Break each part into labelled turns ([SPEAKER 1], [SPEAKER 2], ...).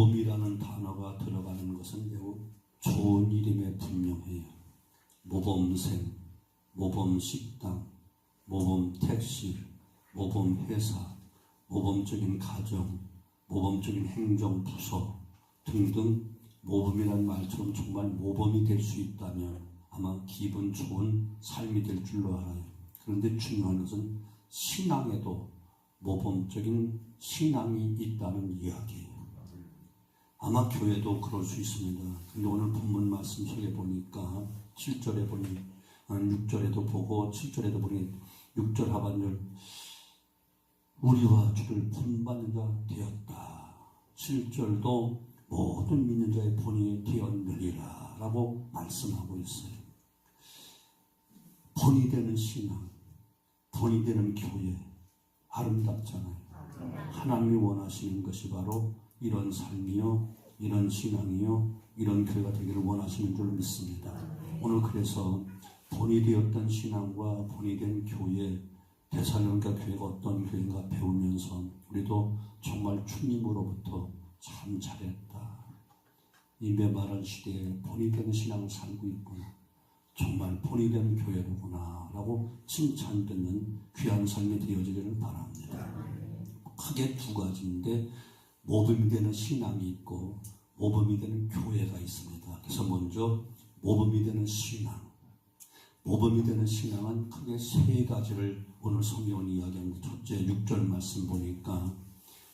[SPEAKER 1] 모범이라는 단어가 들어가는 것은 매우 좋은 이름에 분명해요. 모범생, 모범식당, 모범택시, 모범회사, 모범적인 가정, 모범적인 행정부서 등등 모범이라는 말처럼 정말 모범이 될 수 있다면 아마 기분 좋은 삶이 될 줄로 알아요. 그런데 중요한 것은 신앙에도 모범적인 신앙이 있다는 이야기예요. 아마 교회도 그럴 수 있습니다. 근데 오늘 본문 말씀 속에 보니까 7절에 보니 6절에도 보고 7절에도 보니 6절 하반절 우리와 주를 본받는 자 되었다. 7절도 모든 믿는 자의 본이 되었느니라 라고 말씀하고 있어요. 본이 되는 신앙, 본이 되는 교회 아름답잖아요. 하나님이 원하시는 것이 바로 이런 삶이요, 이런 신앙이요, 이런 교회가 되기를 원하시는 줄 믿습니다. 오늘 그래서 본이 되었던 신앙과 본이 된 교회, 데살로니가 교회가 어떤 교회인가 배우면서 우리도 정말 주님으로부터 참 잘했다. 이 메마른 시대에 본이 되는 신앙을 살고 있구나. 정말 본이 되는 교회로구나 라고 칭찬받는 귀한 삶이 되어지기를 바랍니다. 크게 두 가지인데 모범이 되는 신앙이 있고 모범이 되는 교회가 있습니다. 그래서 먼저 모범이 되는 신앙. 모범이 되는 신앙은 크게 세 가지를 오늘 성경은 이야기합니다. 첫째 6절 말씀 보니까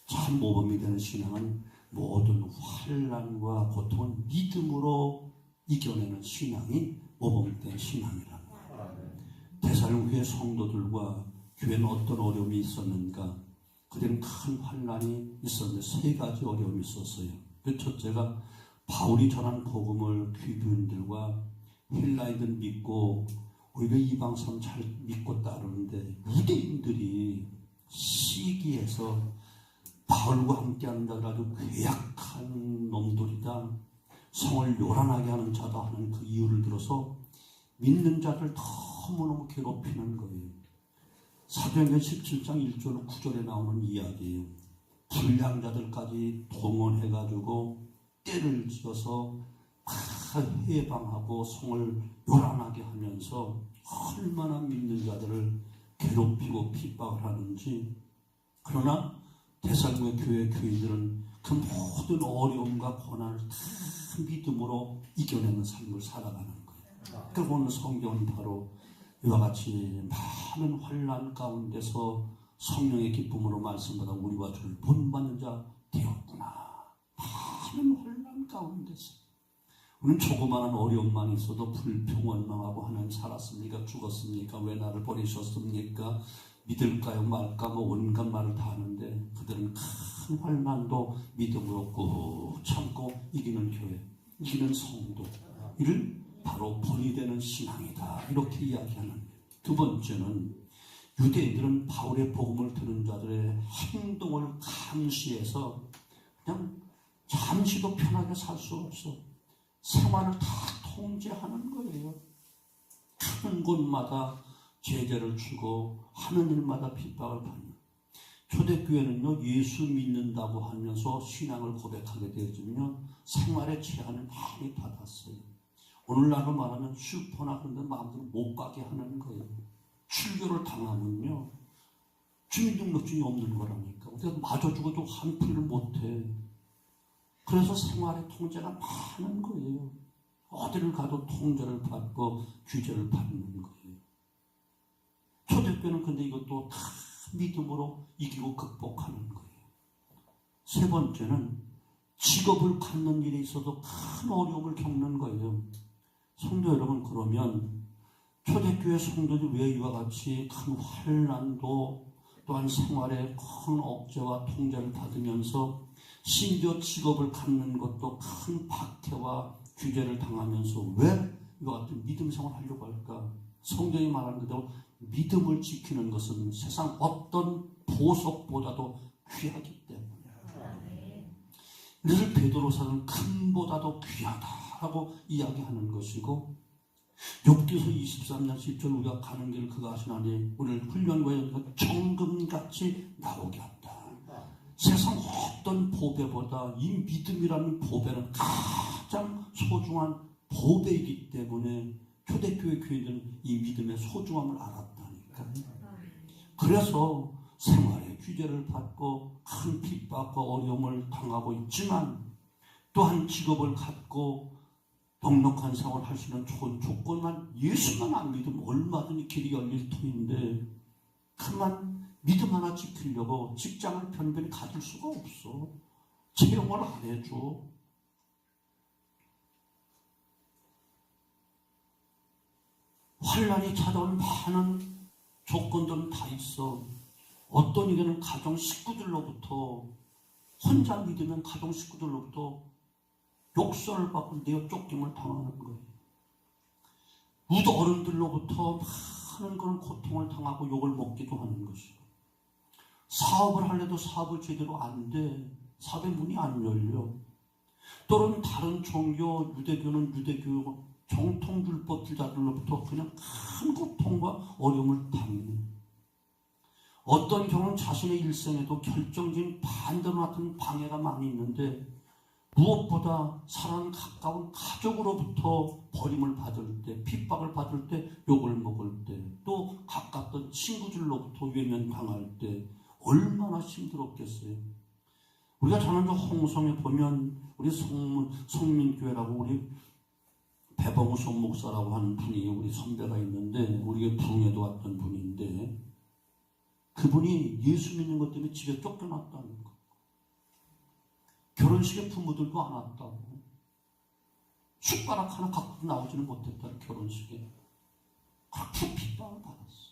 [SPEAKER 1] 참 모범이 되는 신앙은 모든 환난과 고통을 믿음으로 이겨내는 신앙이 모범된 신앙이랍니다. 데살로니가 성도들과 교회는 어떤 어려움이 있었는가? 그들은 큰 환난이 있었는데 세 가지 어려움이 있었어요. 그 첫째가 바울이 전한 복음을 귀부인들과 헬라인들 믿고 오히려 이방 사람 잘 믿고 따르는데 유대인들이 시기해서 바울과 함께하는 자들 아주 괴약한 놈들이다, 성을 요란하게 하는 자다 하는 그 이유를 들어서 믿는 자들 너무너무 괴롭히는 거예요. 사도행전 17장 1절 9절에 나오는 이야기예요. 불량자들까지 동원해가지고 때를 지어서 다 해방하고 성을 요란하게 하면서 얼마나 믿는 자들을 괴롭히고 핍박을 하는지. 그러나 데살로니가 교회 교인들은 그 모든 어려움과 고난을 다 믿음으로 이겨내는 삶을 살아가는 거예요. 그리고 오늘 성경은 바로 이와 같이 많은 환난 가운데서 성령의 기쁨으로 말씀받아 우리와 주를 본받는 자 되었구나. 많은 환난 가운데서 우리는 조그마한 어려움만 있어도 불평원망하고 하나님 살았습니까? 죽었습니까? 왜 나를 버리셨습니까? 믿을까요? 말까? 온갖 말을 다 하는데 그들은 큰 환난도 믿음으로 꾹 참고 이기는 교회, 이기는 성도, 이를 바로 본이 되는 신앙이다. 이렇게 이야기하는 거예요. 두 번째는 유대인들은 바울의 복음을 들은 자들의 행동을 감시해서 그냥 잠시도 편하게 살 수 없어. 생활을 다 통제하는 거예요. 가는 곳마다 제재를 주고 하는 일마다 핍박을 받는. 초대교회는요, 예수 믿는다고 하면서 신앙을 고백하게 되어지면 생활의 제한을 많이 받았어요. 오늘날로 말하면 슈퍼나 그런 데 마음대로 못 가게 하는 거예요. 출교를 당하면요, 주민등록증이 없는 거라니까. 그래서 마저 죽어도 한 푼을 못해. 그래서 생활의 통제가 많은 거예요. 어디를 가도 통제를 받고 규제를 받는 거예요. 초대교회는 근데 이것도 다 믿음으로 이기고 극복하는 거예요. 세 번째는 직업을 갖는 일에 있어도 큰 어려움을 겪는 거예요. 성도 여러분, 그러면 초대교회 성도들이 왜 이와 같이 큰 환난도 또한 생활의 큰 억제와 통제를 받으면서 심지어 직업을 갖는 것도 큰 박해와 규제를 당하면서 왜 이와 같은 믿음 생활을 하려고 할까? 성경이 말하는 그대로 믿음을 지키는 것은 세상 어떤 보석보다도 귀하기 때문에. 그래서 베드로사는 금보다도 귀하다라고 이야기하는 것이고, 욥기서 23년 10절 우리가 가는 길을 그가 하시나니 우리를 훈련과 연습 정금같이 나오게 한다. 세상 어떤 보배보다 이 믿음이라는 보배는 가장 소중한 보배이기 때문에 초대교회 교인들은 이 믿음의 소중함을 알았다니까. 그래서 생활의 규제를 받고 큰 핍박과 어려움을 당하고 있지만 또한 직업을 갖고 넉넉한 생활을 할 수 있는 좋은 조건만 예수만 안 믿으면 얼마든지 길이 열릴 터인데 그만 믿음 하나 지키려고 직장을 변변히 가질 수가 없어. 채용을 안 해줘. 환란이 찾아온 많은 조건들은 다 있어. 어떤 이게는 가정 식구들로부터 혼자 믿으면 가정 식구들로부터 욕설을 받고 내어 쫓김을 당하는 거예요. 우도 어른들로부터 많은 그런 고통을 당하고 욕을 먹기도 하는 것이고 사업을 하려도 사업을 제대로 안 돼. 사업의 문이 안 열려. 또는 다른 종교, 유대교는 유대교 정통율법주자들로부터 그냥 큰 고통과 어려움을 당해. 어떤 경우는 자신의 일생에도 결정적인 반대로 나타나는 방해가 많이 있는데 무엇보다 사랑 가까운 가족으로부터 버림을 받을 때, 핍박을 받을 때, 욕을 먹을 때, 또 가깝던 친구들로부터 외면당할 때 얼마나 힘들었겠어요. 우리가 전원주 홍성에 보면 우리 성민교회라고 우리 배범우 목사라고 하는 분이 우리 선배가 있는데 우리가 부흥에도 왔던 분인데 그분이 예수 믿는 것 때문에 집에 쫓겨났다는 거. 결혼식에 부모들도 안 왔다고. 숟가락 하나 갖고 나오지는 못했다는 결혼식에. 그렇게 핍박을 받았어.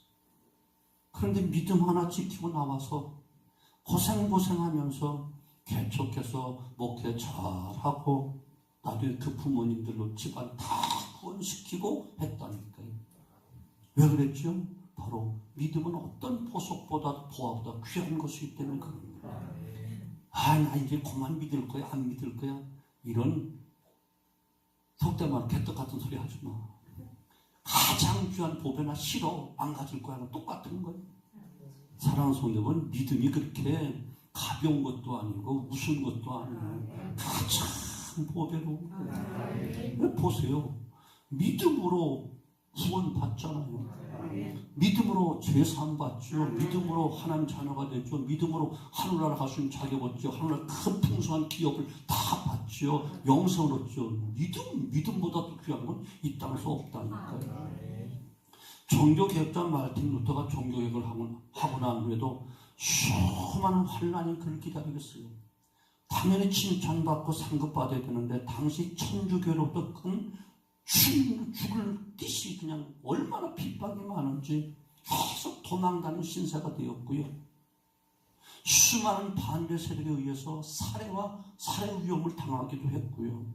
[SPEAKER 1] 그런데 믿음 하나 지키고 나와서 고생하면서 개척해서 목회 잘하고 나중에 그 부모님들로 집안 다 구원시키고 했다니까요. 왜 그랬죠? 바로 믿음은 어떤 보석보다 보화보다 귀한 것이기 때문에 그럽니다. 나 이제 그만 믿을 거야, 안 믿을 거야. 이런 속된 말 개떡 같은 소리 하지 마. 가장 귀한 보배나 싫어, 안 가질 거야는 똑같은 거예요. 사랑하는 성도는 믿음이 그렇게 가벼운 것도 아니고 우스운 것도 아니고 가장 보배로. 보세요. 믿음으로 구원 받잖아요. 믿음으로 제사함 받죠. 믿음으로 하나님 자녀가 되죠. 믿음으로 하늘나라 갈 수 있는 자격 얻죠. 하늘나라 큰 풍성한 기업을 다 받죠. 영생을 얻죠. 믿음보다 더 귀한 건 이 땅에서 없다니까요. 종교개혁자 마르틴 루터가 종교개혁을 하고 난 후에도 수많은 환란이 그를 기다리겠어요. 당연히 칭찬받고 상급받아야 되는데 당시 천주교로부터 큰 죽을 듯이 그냥 얼마나 핍박이 많은지 계속 도망가는 신세가 되었고요. 수많은 반대 세력에 의해서 살해와 살해 위험을 당하기도 했고요.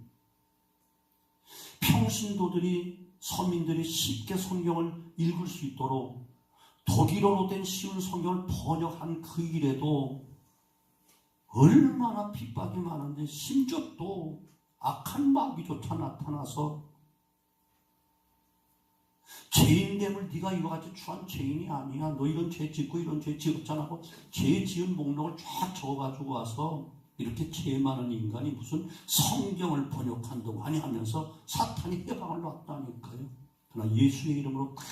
[SPEAKER 1] 평신도들이 서민들이 쉽게 성경을 읽을 수 있도록 독일어로 된 쉬운 성경을 번역한 그 일에도 얼마나 핍박이 많은데 심지어 또 악한 마귀조차 나타나서 죄인됨을 네가 이와 같이 추한 죄인이 아니야. 너 이런 죄 짓고 이런 죄 지었잖아 하고 죄 지은 목록을 쫙 적어가지고 와서 이렇게 죄 많은 인간이 무슨 성경을 번역한다고 하니 하면서 사탄이 해방을 놨다니까요. 그러나 예수의 이름으로 다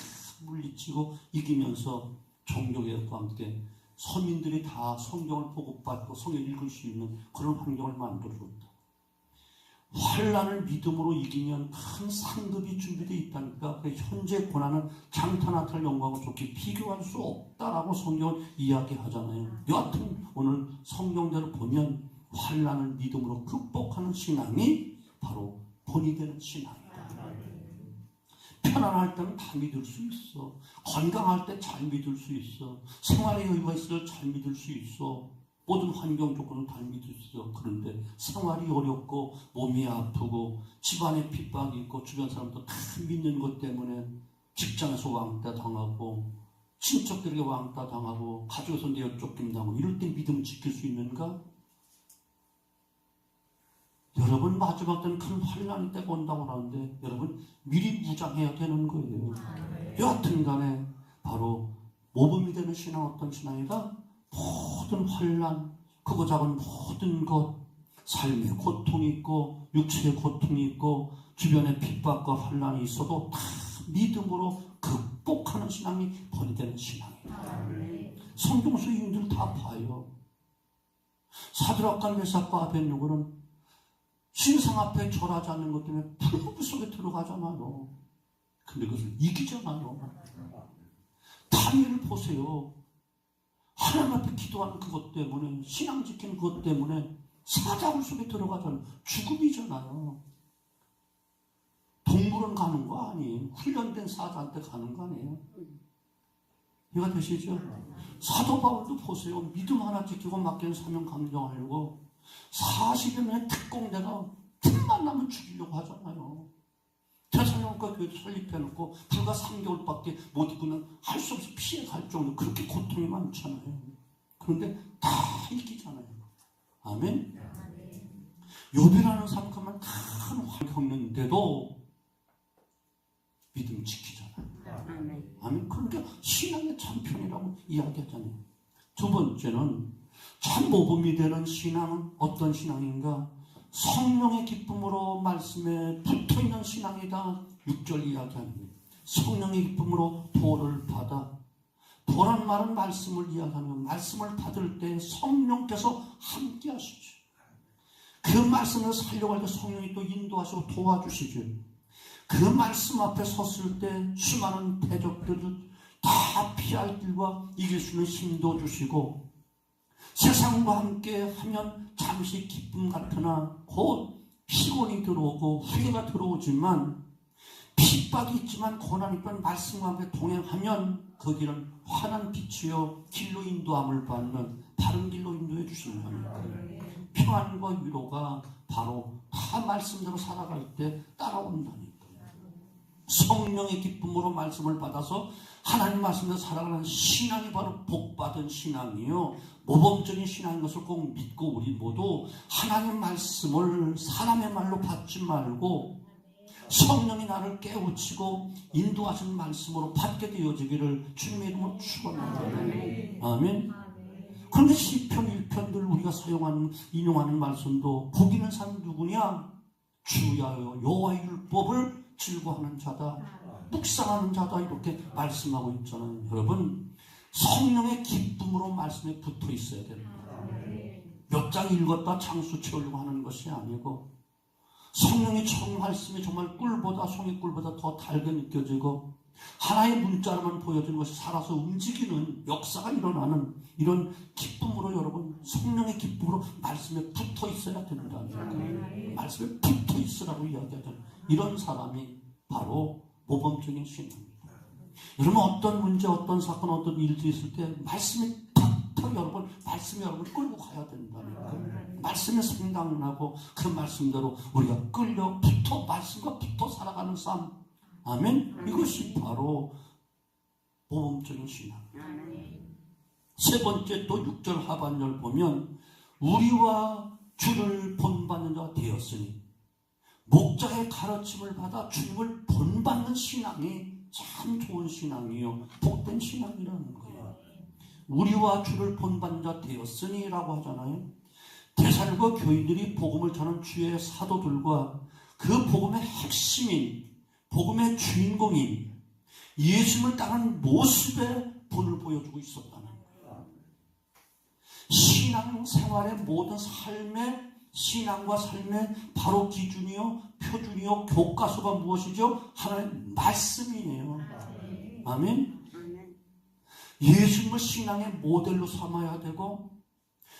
[SPEAKER 1] 물리치고 이기면서 종교개혁과 함께 서민들이 다 성경을 보고받고 성경을 읽을 수 있는 그런 환경을 만들어줬다. 환란을 믿음으로 이기면 큰 상급이 준비되어 있다니까. 현재 고난은 장탄한테를 영광하고 좋게 비교할 수 없다라고 성경을 이야기하잖아요. 여하튼 오늘 성경대로 보면 환란을 믿음으로 극복하는 신앙이 바로 본이 되는 신앙이다. 편안할 때는 다 믿을 수 있어. 건강할 때 잘 믿을 수 있어. 생활에 여유가 있을 때 잘 믿을 수 있어. 모든 환경 조건은 다 믿을 수 있어. 그런데 생활이 어렵고 몸이 아프고 집안에 핍박이 있고 주변 사람도 다 믿는 것 때문에 직장에서 왕따 당하고 친척들에게 왕따 당하고 가족에서 내어 쫓김당하고 이럴 때 믿음 지킬 수 있는가? 여러분 마지막 때는 큰 환란이 때가 온다고 하는데 여러분 미리 무장해야 되는 거예요. 여하튼 간에 바로 모범이 되는 신앙 어떤 신앙이다? 모든 환란 크고 작은 모든 것, 삶의 고통이 있고 육체의 고통이 있고 주변에 핍박과 환난이 있어도 다 믿음으로 극복하는 신앙이 본되는 신앙이에요. 성경 소인들 다 봐요. 사드락과 메삭과 아벳느고는 신상 앞에 절하지 않는 것 때문에 불 속에 들어가잖아요. 근데 그것을 이기잖아요. 다니엘을 보세요. 하나님 앞에 기도하는 그것 때문에, 신앙 지키는 그것 때문에 사자굴 속에 들어가잖아요. 죽음이잖아요. 동물원 가는 거 아니에요. 훈련된 사자한테 가는 거 아니에요. 이해가 되시죠? 사도 바울도 보세요. 믿음 하나 지키고 맡기는 사명 감정하려고 40여 년의 특공대가 틈만 나면 죽이려고 하잖아요. 대사령과 교회도 설립해놓고 불과 3개월밖에 못 있고는 할 수 없이 피해갈 정도 그렇게 고통이 많잖아요. 그런데 다 이기잖아요. 아멘? 욥이라는 사람 가만 큰 환경 겪는데도 믿음 지키잖아요. 아멘? 그러니까 신앙의 참편이라고 이야기하잖아요. 두 번째는 참 모범이 되는 신앙은 어떤 신앙인가? 성령의 기쁨으로 말씀에 붙어있는 신앙이다. 6절 이야기합니다. 성령의 기쁨으로 도를 받아. 도란 말은 말씀을 이야기하는 말씀을 받을 때 성령께서 함께 하시죠. 그 말씀을 살려고 할 때 성령이 또 인도하시고 도와주시죠. 그 말씀 앞에 섰을 때 수많은 대적들을 다 피할 길과 이길 수 있는 힘도 주시고 세상과 함께 하면 잠시 기쁨 같으나 곧 피곤이 들어오고 후회가 들어오지만 핍박이 있지만 고난이 있지만 말씀과 함께 동행하면 그 길은 환한 빛이요 길로 인도함을 받는 바른 길로 인도해 주시는 겁니다. 평안과 위로가 바로 다 말씀대로 살아갈 때 따라온다니까. 성령의 기쁨으로 말씀을 받아서 하나님 말씀대로 살아가는 신앙이 바로 복받은 신앙이요 모범적인 신앙인 것을 꼭 믿고 우리 모두 하나님 말씀을 사람의 말로 받지 말고 성령이 나를 깨우치고 인도하신 말씀으로 받게 되어지기를 주님의 이름으로 축원합니다. 아멘. 그런데 시편 1편들 우리가 사용하는 인용하는 말씀도 복 있는 사람 누구냐? 주야여 여호와의 율법을 즐거워하는 자다, 묵상하는 자다 이렇게 말씀하고 있잖아요. 여러분 성령의 기쁨으로 말씀에 붙어 있어야 됩니다. 몇 장 읽었다 장수 채우려고 하는 것이 아니고 성령의 청 말씀이 정말 꿀보다 송이꿀보다 더 달게 느껴지고 하나의 문자로만 보여주는 것이 살아서 움직이는 역사가 일어나는 이런 기쁨으로 여러분 성령의 기쁨으로 말씀에 붙어 있어야 된다. 말씀에 붙어 있으라고 이야기하잖아요. 이런 사람이 바로 모범적인 신앙입니다. 여러분 어떤 문제 어떤 사건 어떤 일들이 있을 때 말씀에 탁탁 여러분 말씀이 여러분 끌고 가야 된다니까. 말씀에 생각나고 그 말씀대로 우리가 끌려 붙어 말씀과 붙어 살아가는 삶. 아멘. 이것이 바로 모범적인 신앙. 세 번째 또 6절 하반절 보면 우리와 주를 본받는 자가 되었으니 목자의 가르침을 받아 주님을 본받는 신앙이 참 좋은 신앙이요 복된 신앙이라는 거예요. 우리와 주를 본받는 자 되었으니 라고 하잖아요. 데살로니가 교인들이 복음을 전하는 주의 사도들과 그 복음의 핵심인 복음의 주인공인 예수님을 따르는 모습의 본을 보여주고 있었다는 거예요. 신앙생활의 모든 삶의 신앙과 삶의 바로 기준이요 표준이요 교과서가 무엇이죠? 하나님의 말씀이에요. 아멘. 예수님을 신앙의 모델로 삼아야 되고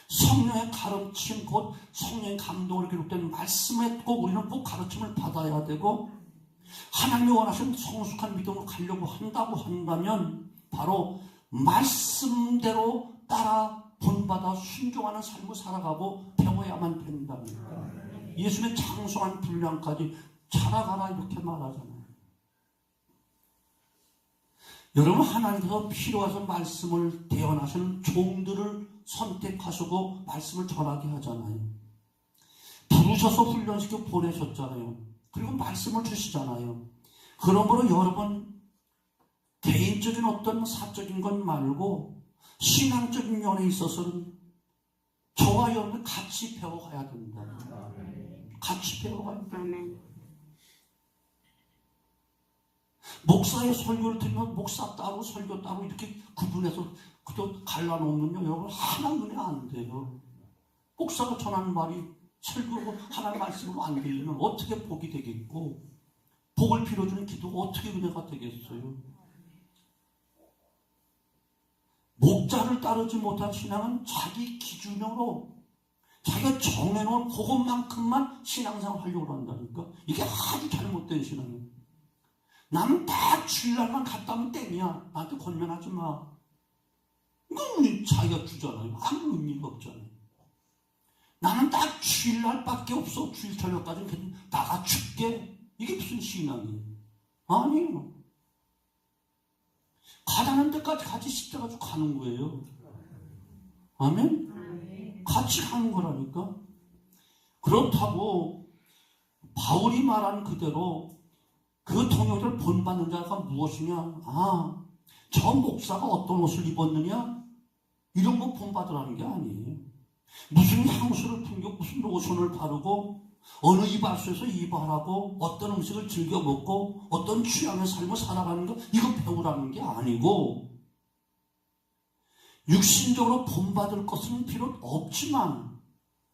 [SPEAKER 1] 성령의 가르침 곧 성령의 감동으로 기록된 말씀에 꼭 우리는 꼭 가르침을 받아야 되고 하나님이 원하시는 성숙한 믿음으로 가려고 한다고 한다면 바로 말씀대로 따라 본받아 순종하는 삶을 살아가고 배워야만 된답니다. 예수님의 장성한 분량까지 자라가라 이렇게 말하잖아요. 여러분 하나님께서 필요해서 말씀을 대언하시는 종들을 선택하시고 말씀을 전하게 하잖아요. 부르셔서 훈련시켜 보내셨잖아요. 그리고 말씀을 주시잖아요. 그러므로 여러분 개인적인 어떤 사적인 것 말고 신앙적인 면에 있어서는 저와 여러분 같이 배워가야 된다. 같이 배워가야 된다. 목사의 설교를 들으면 목사 따로 설교 따로 이렇게 구분해서 그저 갈라놓으면요 여러분 하나 눈에 안 돼요. 목사가 전하는 말이 설교고 하나님 말씀으로 안 들리면 어떻게 복이 되겠고 복을 빌어주는 기도가 어떻게 은혜가 되겠어요. 목자를 따르지 못한 신앙은 자기 기준으로 자기가 정해놓은 그것만큼만 신앙생활 하려고 한다니까. 이게 아주 잘못된 신앙이에요. 나는 다 주일날만 갔다 오면 땡이야. 나한테 권면하지 마. 이건 자기가 주잖아요. 아무 의미가 없잖아요. 나는 딱 주일날밖에 없어. 주일 저녁까지는 그냥 나가 죽게. 이게 무슨 신앙이에요? 아니에요. 가자는 데까지 같이 십자가지고 가는 거예요. 아멘? 같이 가는 거라니까. 그렇다고 바울이 말한 그대로 그 통역을 본받는 자가 무엇이냐? 저 목사가 어떤 옷을 입었느냐? 이런 거 본받으라는 게 아니에요. 무슨 향수를 풍겨, 무슨 로션을 바르고, 어느 이발소에서 이발하고, 어떤 음식을 즐겨 먹고, 어떤 취향의 삶을 살아가는 거, 이거 배우라는 게 아니고, 육신적으로 본받을 것은 필요 없지만,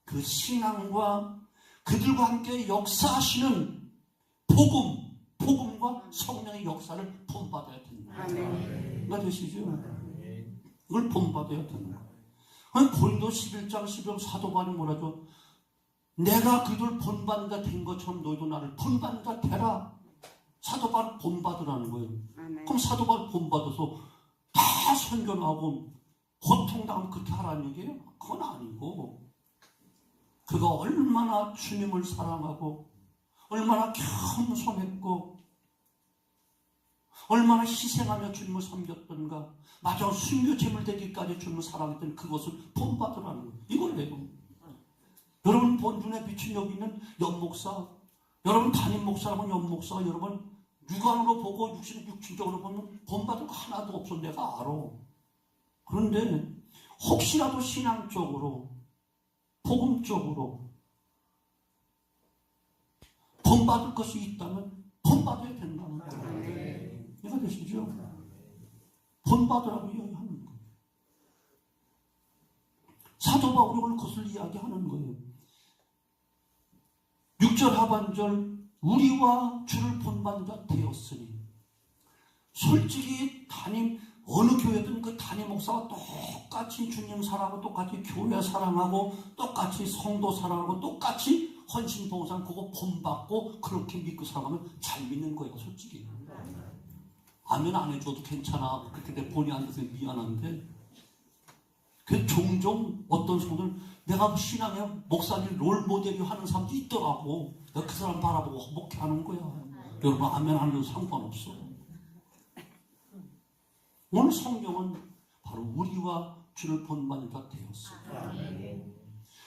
[SPEAKER 1] 그 신앙과 그들과 함께 역사하시는 복음과 성령의 역사를 본받아야 된다. 이거 되시죠? 이걸 본받아야 된다. 고린도 11장 11절 사도 바울이 뭐라죠? 내가 그들 본받는다 된 것처럼 너희도 나를 본받는다 되라. 사도 바울 본받으라는 거예요. 그럼 사도 바울 본받아서 다 선견하고 고통당하면 그렇게 하라는 얘기예요? 그건 아니고 그가 얼마나 주님을 사랑하고 얼마나 겸손했고 얼마나 희생하며 주님을 섬겼던가. 마지막 순교 제물 되기까지 주님을 사랑했던 그것을 본받으라는 거예요. 이거예요. 여러분 본준에 비친 여기 있는 연목사, 여러분 담임 목사라면 연목사가 여러분 육안으로 보고 육신적으로 보면 본받을 거 하나도 없어. 내가 알아. 그런데 혹시라도 신앙적으로 복음적으로 본받을 것이 있다면 본받아야 된다는 거예요. 이해가 되시죠? 본받으라고 이야기하는 거예요. 사도 바울이 오늘 그것을 이야기하는 거예요. 6절 하반절 우리와 주를 본받는 자 되었으니. 솔직히 어느 교회든 그 담임 목사가 똑같이 주님 사랑하고 똑같이 교회 사랑하고 똑같이 성도 사랑하고 똑같이 헌신봉사 그거 본받고 그렇게 믿고 살아가면 잘 믿는 거예요. 솔직히 아멘 안 해줘도 괜찮아. 그렇게 내 본의 안 돼서 미안한데 그 종종 어떤 성도는 내가 신앙의 목사님 롤모델이 하는 사람도 있더라고. 내가 그 사람 바라보고 목회하는 거야. 여러분 아멘 안 해도 상관없어. 오늘 성경은 바로 우리와 주를 본받는 자 되었어요.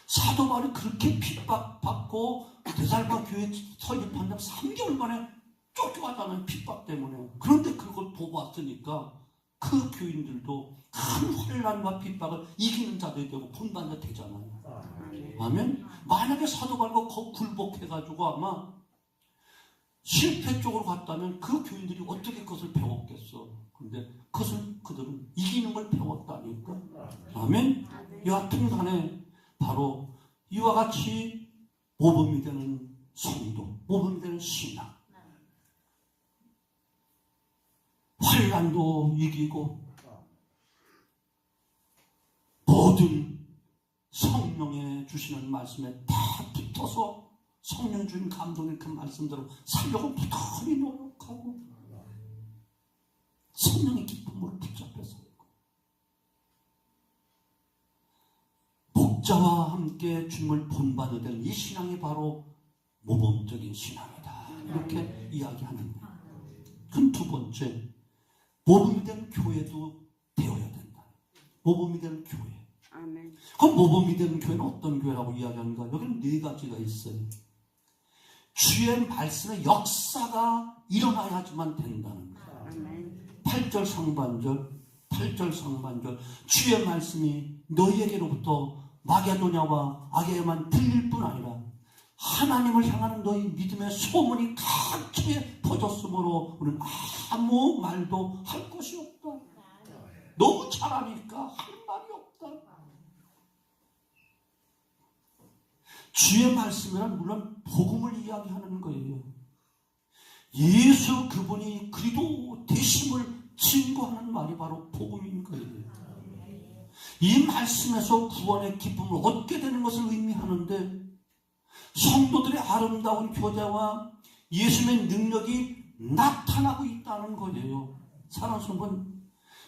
[SPEAKER 1] 사도 바울이 그렇게 핍박받고 데살로니가 교회 설립한 지 3개월 만에 쫓겨왔다는 핍박 때문에. 그런데 그걸 보고 왔으니까 그 교인들도 큰 환난과 핍박을 이기는 자들이 되고 본받는 자 되잖아요. 아멘? 만약에 사도 바울과 굴복해가지고 아마 실패 쪽으로 갔다면 그 교인들이 어떻게 그것을 배웠겠어. 그런데 그것을 그들은 이기는 걸 배웠다니까. 아멘? 여하튼 간에 바로 이와 같이 모범이 되는 성도, 모범이 되는 신앙. 환난도 이기고 모든 성령의 주시는 말씀에 다 붙어서 성령 주신 감동의 그 말씀대로 살려고 부단히 노력하고 성령의 기쁨으로 붙잡혀서 목자와 함께 주님을 본받아야 되는 이 신앙이 바로 모범적인 신앙이다. 이렇게 이야기하는 거예요. 그럼 두 번째, 모범이 되는 교회도 되어야 된다. 모범이 되는 교회.
[SPEAKER 2] 아멘.
[SPEAKER 1] 그럼 모범이 되는 교회는 어떤 교회라고 이야기하는가? 여기는 네 가지가 있어요. 주의 말씀의 역사가 일어나야지만 된다는 거예요.
[SPEAKER 2] 아멘.
[SPEAKER 1] 8절 상반절 주의 말씀이 너희에게로부터 마게도냐와 아게에만 들릴 뿐 아니라 하나님을 향하는 너희 믿음의 소문이 각처에 퍼졌으므로 우리는 아무 말도 할 것이 없다. 너무 잘하니까 할 말이 없다. 주의 말씀이란 물론 복음을 이야기하는 거예요. 예수 그분이 그리도 되심을 증거하는 말이 바로 복음인 거예요. 이 말씀에서 구원의 기쁨을 얻게 되는 것을 의미하는데 성도들의 아름다운 교제와 예수님의 능력이 나타나고 있다는 거예요. 사랑하는 성도분,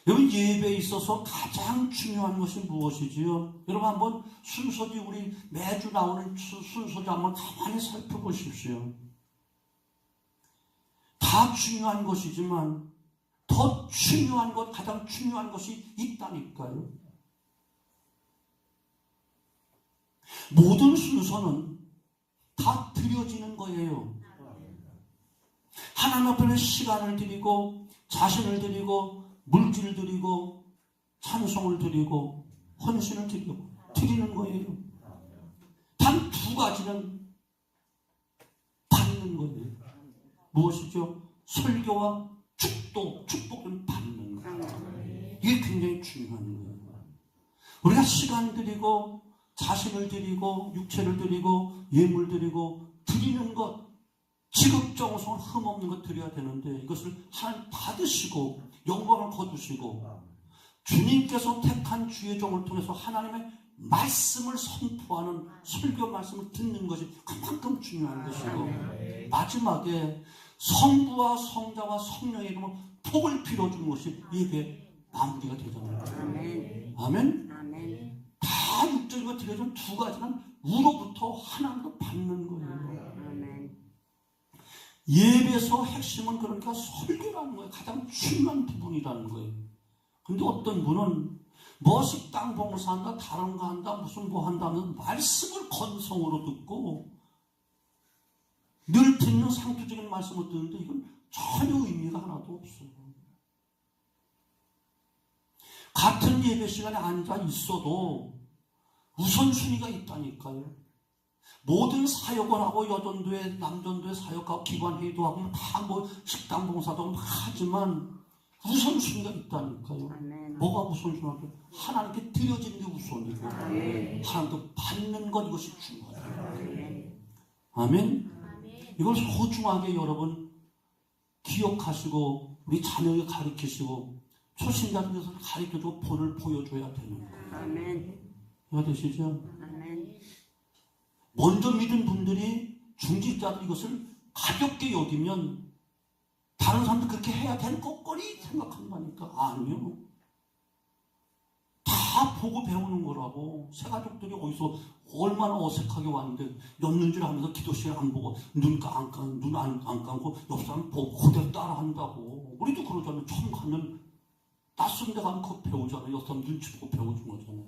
[SPEAKER 1] 여러분 예배에 있어서 가장 중요한 것이 무엇이지요? 여러분 한번 순서지 우리 매주 나오는 순서지 한번 가만히 살펴보십시오. 다 중요한 것이지만 더 중요한 것, 가장 중요한 것이 있다니까요. 모든 순서는 다 드려지는 거예요. 하나님 앞에는 시간을 드리고 자신을 드리고 물질을 드리고 찬송을 드리고 헌신을 드리고 드리는 거예요. 단 두 가지는 받는 거예요. 무엇이죠? 설교와 축복은 받는 거예요. 이게 굉장히 중요한 거예요. 우리가 시간 드리고 자신을 드리고 육체를 드리고 예물 드리고 드리는 것, 지극정성을 흠없는 것 드려야 되는데 이것을 하나님 받으시고 영광을 거두시고 주님께서 택한 주의 종을 통해서 하나님의 말씀을 선포하는 설교 말씀을 듣는 것이 그만큼 중요한 것이고 마지막에 성부와 성자와 성령의 이름으로 복을 빌어주는 것이 예배 마무리가 되잖아요. 아멘? 다 육적으로 드려준 두 가지는 우로부터 하나님도 받는 거예요. 예배에서 핵심은 그러니까 설교라는 거예요. 가장 중요한 부분이라는 거예요. 근데 어떤 분은 뭐 식당 봉사한다, 다른 거 한다, 무슨 뭐 한다면 말씀을 건성으로 듣고 늘 듣는 상투적인 말씀을 듣는데 이건 전혀 의미가 하나도 없어요. 같은 예배 시간에 앉아 있어도 우선순위가 있다니까요. 모든 사역을 하고 여전도에 남전도에 사역하고 기관회의도 하고 다 뭐 식당 봉사도 하지만 우선순위가 있다니까요. 뭐가 우선순위일까요? 하나님께 드려지는 게 우선이고 하나님께 받는 것, 이것이 중요하다. 아멘. 이걸 소중하게 여러분 기억하시고 우리 자녀에게 가르치시고 초신자들에서 가르쳐주고 본을 보여줘야 되는 거예요. 이해가 되시죠? 먼저 믿은 분들이 중직자들 이것을 가볍게 여기면 다른 사람도 그렇게 해야 되는 것거리 생각한다니까. 아니요. 다 보고 배우는 거라고. 새가족들이 어디서 얼마나 어색하게 왔는데 였는지를 하면서 기도 시간 안 보고 눈 안 감고 옆 사람 보고 그대로 따라 한다고. 우리도 그러잖아요. 처음 가면 낯선 데 가면 그거 배우잖아요. 옆 사람 눈치 보고 배워준 거잖아요.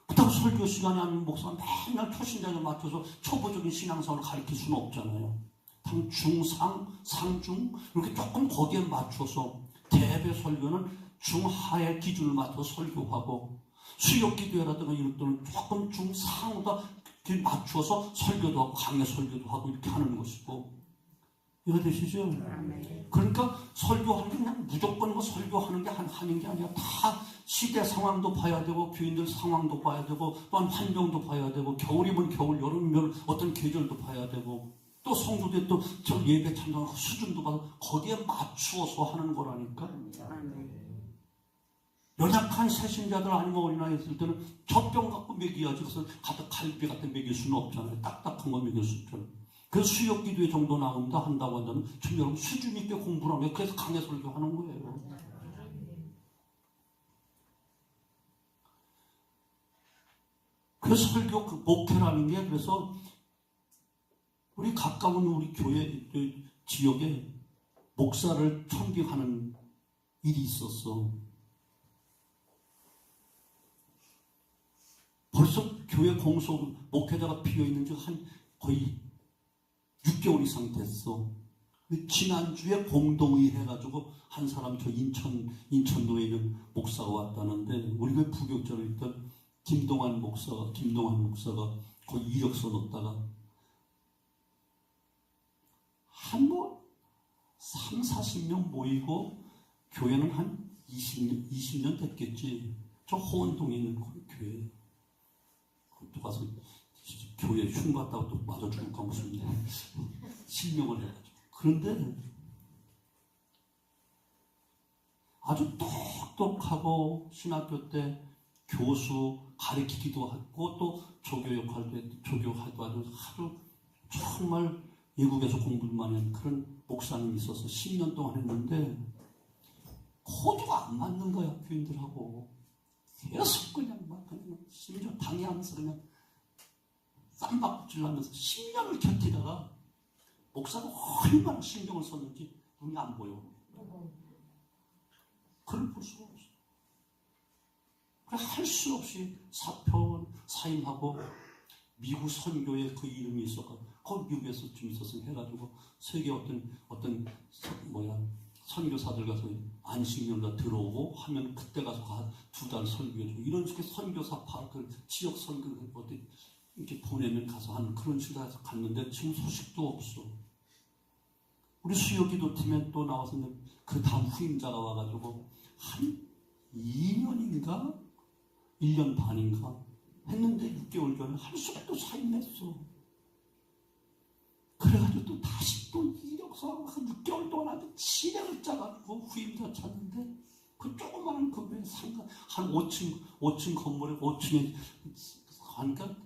[SPEAKER 1] 그렇다고 설교 시간이 아니면 목사가 맨날 초신자에 맞춰서 초보적인 신앙생활을 가르칠 수는 없잖아요. 당 중상, 상중 이렇게 조금 거기에 맞춰서 대배 설교는 중하의 기준을 맞춰서 설교하고 수요 기도회라든가 이런 때는 조금 중상보다 맞춰서 설교도 하고 강의 설교도 하고 이렇게 하는 것이고 이해가 되시죠? 그러니까 설교하는 게 그냥 무조건 뭐 설교하는 게 하는 게 아니라 다 시대 상황도 봐야 되고 교인들 상황도 봐야 되고 또한 환경도 봐야 되고 겨울이면 겨울, 여름이면 어떤 계절도 봐야 되고 또 성도들 또 저 예배 참석 수준도 봐서 거기에 맞추어서 하는 거라니까. 연약한 새신자들 아니면 어린아이 있을 때는 젖병 갖고 먹여야지. 그래서 가득 갈비 같은 먹일 수는 없잖아요. 딱딱한 거 먹일 수 있잖아요. 그래서 수요 기도회 정도 나온다 한다고 한다면 지금 여러분 수준 있게 공부를 하면 그래서 강의 설교하는 거예요. 그래서 설교 그 목회라는 게 그래서 우리 가까운 우리 교회 지역에 목사를 청빙하는 일이 있었어. 벌써 교회 공소 목회자가 비어 있는 지 한 거의 6개월 이상 됐어. 지난주에 공동의 해가지고 한 사람 저 인천도에 있는 목사가 왔다는데 우리 그 부교육자로 있던 김동환 목사가 거기 이력서 넣었다가 한 뭐 3, 40명 모이고 교회는 한 20년 됐겠지. 저 호원동에 있는 교회. 또 가서 교회 흉봤다고 또 맞아 죽을까 무슨 실명을 해가지고. 그런데 아주 똑똑하고 신학교 때 교수 가르치기도 하고 또 조교 역할도 했고 조교하도 하루 정말 외국에서 공부를 많이 한 그런 목사님이 있어서 10년 동안 했는데 코드가 안 맞는 거야 교인들하고. 계속 그냥 막 심지어 방해하면서 그냥 쌈박질하면서 10년을 곁이다가 목사가 얼마나 신경을 썼는지 눈이 안 보여. 그걸 볼 수가 없어. 그래 할 수 없이 사임하고 미국 선교에 그 이름이 있어서 거기 미국에서 좀 있었으면 해가지고 세계 어떤 선교사들 가서 안식년가 들어오고 하면 그때 가서 2달 선교해주고 이런 식의 선교사 파악을 지역 선교를 어디 이렇게 보내면 가서 하는 그런 식으로 해서 갔는데 지금 소식도 없어. 우리 수요기도팀에 또 나와서 그 다음 후임자가 와가지고 한 2년인가 1년 반인가 했는데 6개월 전에 할 수 없도 사임했어. 그래가지고 또 다시 또 이력서 한 6개월 동안 아주 진행을 짜가지고 후임자 찾는데 그 조그마한 건물에 한 5층 건물에 5층에 하니까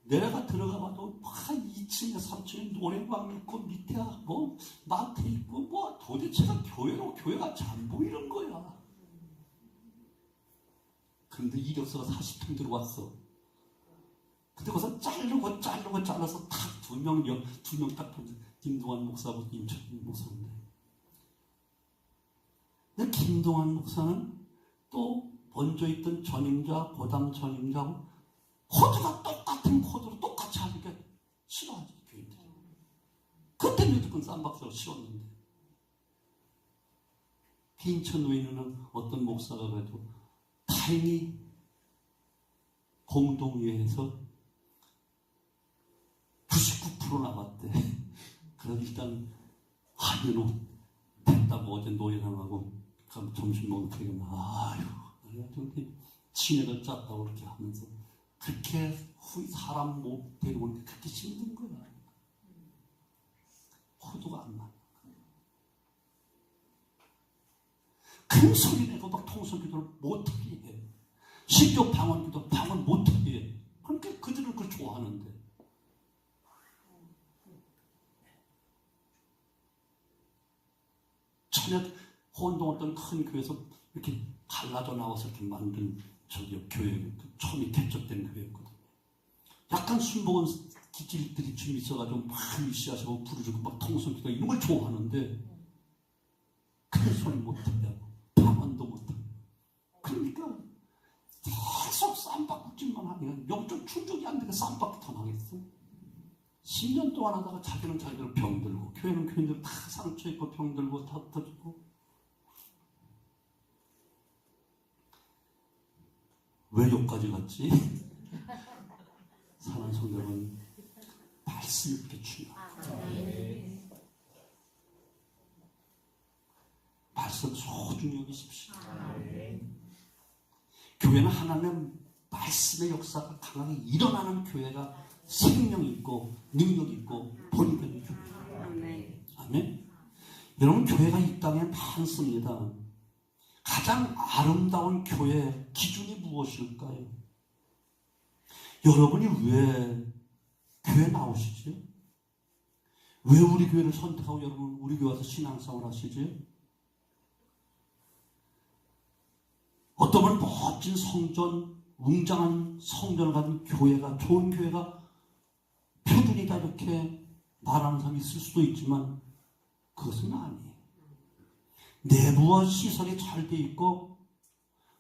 [SPEAKER 1] 내가 들어가봐도 한 2층에 3층에 노래방 있고 밑에 뭐 마트 있고 뭐 도대체가 교회가 잘 보이는 거야. 그런데 이력서가 40통 들어왔어. 근데 거기서 잘라서 딱 두 명 딱 김동환 목사하고 임철 목사인데. 근데 김동환 목사는 또 먼저 있던 전임자, 고담 전임자하고 코드가 똑같은 코드로 똑같이 하니까 싫어하지, 교인들이. 그때 무조건 쌈박사로 씌웠는데. 인천도에 있는 어떤 목사가 그래도 다행히 공동회에서 99% 나갔대. 그래서 일단 이거 됐다고 어제 노예당하고 점심 먹을 때 아유 친애를 짰다고 그렇게 하면서 그렇게 사람 못 데려오는 게 그렇게 힘든 거야. 호도가 안 나. 큰 소리 내고 막 통성기도를 못하게 해. 신교 방언기도 방언 못하게 해. 그러니까 그들은 그걸 좋아하는데. 전에 혼동 어떤 큰 교회에서 이렇게 갈라져 나와서 이렇게 만든 교회, 처음에 개척된 교회였거든요. 약간 순복은 기질들이 좀 있어가지고 막 시하시고 부르주고 막 통성기도 이런 걸 좋아하는데 큰 소리 못하게 방언도 못하고 그러니까 계속 쌈박질만 하면 영적 충족이 안 되게 쌈박이 더 나겠어. 10년 동안 하다가 자기는 자기들 병들고 교회는 교인들 다 상처 있고 병들고 다 터지고. 왜 여기까지 갔지? 사랑하는 성도 여러분, 말씀이 그렇게 중요합니다. 말씀 소중히 여기십시오. 교회는 하나님의 말씀의 역사가 강하게 일어나는 교회가 생명 있고 능력 있고 본인들의 교회. 아멘. 여러분 교회가 이 땅에 많습니다. 가장 아름다운 교회 기준이 무엇일까요? 여러분이 왜 교회 나오시지? 왜 우리 교회를 선택하고 여러분 우리 교회 와서 신앙생활 하시지? 어떤 분 멋진 성전, 웅장한 성전을 가진 교회가 좋은 교회가 표준이다 이렇게 말하는 사람이 있을 수도 있지만 그것은 아니에요. 내부와 시설이 잘 돼 있고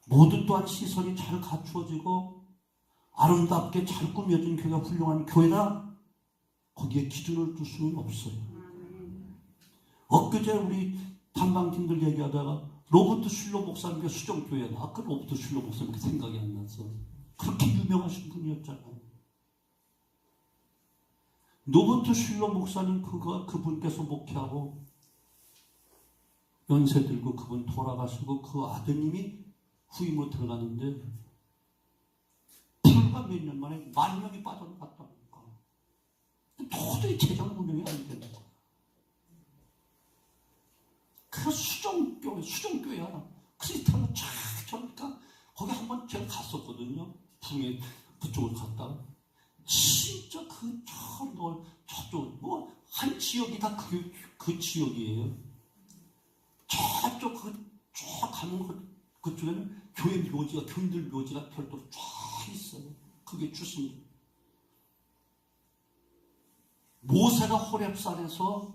[SPEAKER 1] 모두 또한 시설이 잘 갖추어지고 아름답게 잘 꾸며진 교회가 훌륭한 교회다. 거기에 기준을 둘 수는 없어요. 엊그제 우리 담당팀들 얘기하다가 로버트 슐러 목사님의 수정교회다. 아까 로버트 슐러 목사님께 생각이 안 나서. 그렇게 유명하신 분이었잖아요. 로버트 슐러 목사님 그분께서 목회하고 연세 들고 그분 돌아가시고 그 아드님이 후임으로 들어갔는데 불과 몇 년 만에 10,000명이 빠져나갔다니까. 도저히 재정 운영이 안 되는 거야. 그 수정교회야. 크리스탄을 쫙 저니까 거기 한번 제가 갔었거든요. 북에 그쪽을 갔다가 진짜 저쪽 한 지역이 다 그 지역이에요. 저쪽 쫙 가면 그쪽에는 교회 묘지가 교인들 묘지가 별도로 쫙 있어요. 그게 주신 모세가 호렙산에서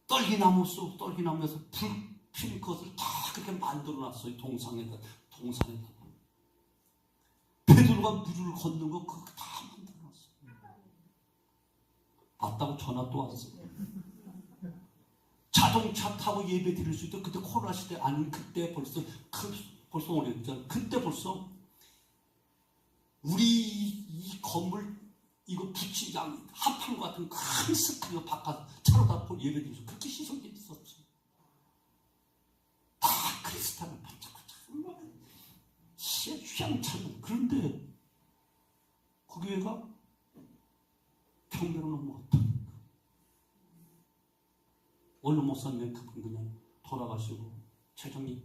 [SPEAKER 1] 떨기나무에서 불 피는 것을 다 그렇게 만들어놨어요. 동산에다. 베드로가 물을 걷는 거 그거 다 만들어놨어요. 맞다고 전화 또 왔어요. 자동차 타고 예배 드릴 수 있다. 그때 코로나 시대 아닌 그때 벌써 오래됐잖아요. 그때 벌써 우리 이 건물 이거 붙이장 합판 것 같은 큰 스크린 바깥 차로 다 예배 드리면서 그렇게 시설돼 있었죠. 다 크리스탈을 반짝반짝 휘황찬. 그런데 그 교회가 경매로 넘어갔다. 원로 목사님 그분 그냥 돌아가시고 재정이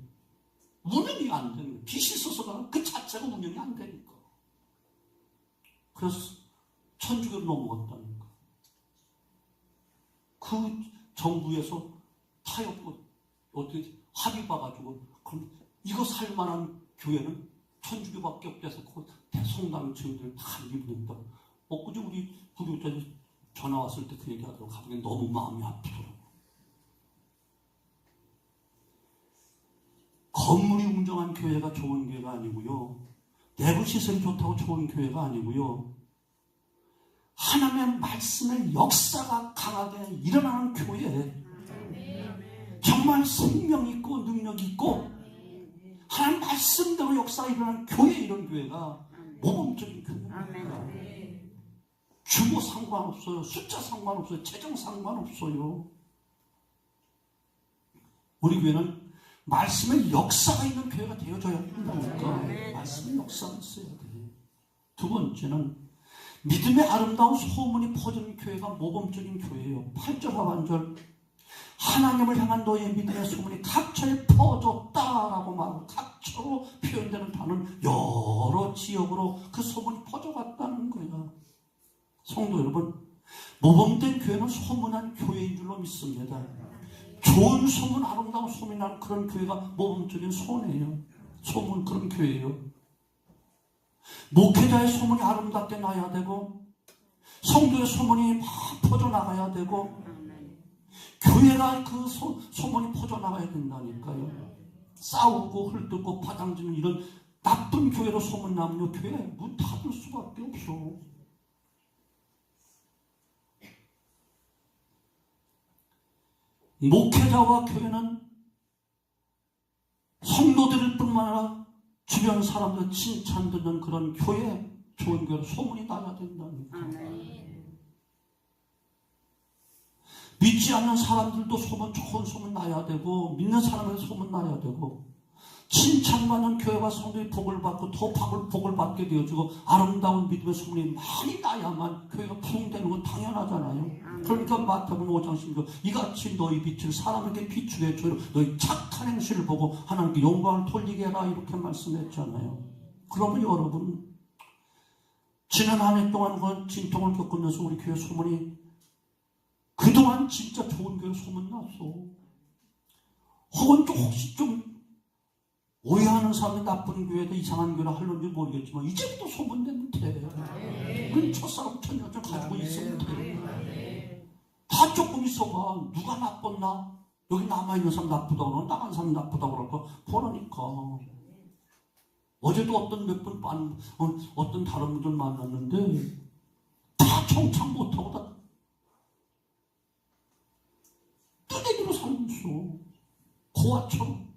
[SPEAKER 1] 운영이 안 되는 거예요. 빚이 있어서가 그 자체가 운영이 안 되니까. 그래서 천주교로 넘어갔다니까. 그 정부에서 타협 어떻게 합의 봐가지고 그럼 이거 살만한 교회는 천주교밖에 없대서 그 대성당 주인들 다 입는다. 엊그제 우리 부교자님 전화 왔을 때 그 얘기하더라고. 가보니 너무 마음이 아프더라고. 건물이 웅장한 교회가 좋은 교회가 아니고요. 내부 시설이 좋다고 좋은 교회가 아니고요. 하나님의 말씀의 역사가 강하게 일어나는 교회. 정말 생명 있고 능력 있고 하나님 말씀대로 역사가 일어나는 교회. 이런 교회가 모범적인 교회입니다. 규모 상관없어요. 숫자 상관없어요. 재정 상관없어요. 우리 교회는 말씀의 역사가 있는 교회가 되어져야 한다니까. 말씀의 역사가 있어야 돼. 두 번째는 믿음의 아름다운 소문이 퍼지는 교회가 모범적인 교회예요. 8절 하반절 하나님을 향한 너의 믿음의 소문이 각처에 퍼졌다라고 말하고 각처로 표현되는 단어는 여러 지역으로 그 소문이 퍼져갔다는 거야. 성도 여러분, 모범된 교회는 소문한 교회인 줄로 믿습니다. 좋은 소문, 아름다운 소문이 나는 그런 교회가 모범적인 소원이에요. 소문 그런 교회예요. 목회자의 소문이 아름답게 나야 되고 성도의 소문이 막 퍼져나가야 되고 교회가 그 소문이 퍼져나가야 된다니까요. 싸우고 헐뜯고 파장지는 이런 나쁜 교회로 소문나면요 교회 문 닫을 수밖에 없어. 목회자와 교회는 성도들 뿐만 아니라 주변 사람들 칭찬 듣는 그런 교회, 좋은 교회로 소문이 나야 된다니까. 믿지 않는 사람들도 좋은 소문 나야 되고 믿는 사람의 소문 나야 되고 칭찬받는 교회와 성도의 복을 받고 더 복을 받게 되어지고 아름다운 믿음의 소문이 많이 나야만 교회가 부흥되는 건 당연하잖아요. 그러니까 마태복음 5장 16절 이같이 너희 빛을 사람에게 비추게 해줘 너희 착한 행실을 보고 하나님께 영광을 돌리게 해라 이렇게 말씀했잖아요. 그러면 여러분 지난 한 해 동안 그 진통을 겪으면서 우리 교회 소문이 그동안 진짜 좋은 교회 소문 났어. 혹은 혹시 좀 오해하는 사람이 나쁜 교회도 이상한 교회를 하려는지 모르겠지만 이제부터 소문내면 돼. 그건 첫사람 천여점 가지고 있으면 돼. 다 조금 있어봐. 누가 나빴나? 여기 남아있는 사람 나쁘다고 그러나 나간 사람 나쁘다고 그럴까? 보라니까. 어제도 어떤 다른 분들 만났는데 다 청창 못하고 다 고아처럼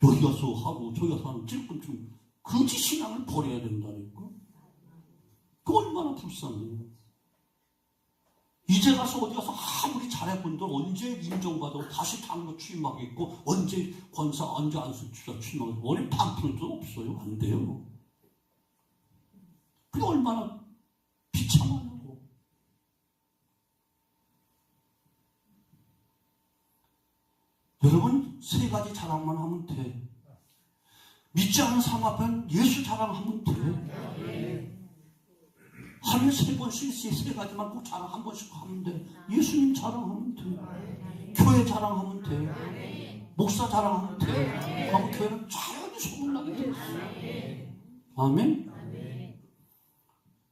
[SPEAKER 1] 여기 가서 하고 저기 가서 하는 찔끔찔끔 거짓 신앙을 버려야 된다니까. 그 얼마나 불쌍해요. 이제 가서 어디 가서 아무리 잘해본들 언제 인정받고 다시 장로 취임하겠고 언제 권사 언제 안수주사 취임하겠고 원래 반푼도 없어요. 안 돼요. 그게 얼마나 비참하냐고. 여러분 세 가지 자랑만 하면 돼. 믿지 않는 사람 앞에는 예수 자랑하면 돼. 하루에 3번씩 세 가지만 꼭 자랑 한 번씩 하면 돼. 예수님 자랑하면 돼. 교회 자랑하면 돼. 목사 자랑하면 돼. 그럼 교회는 자연히 소문나게 돼. 아멘.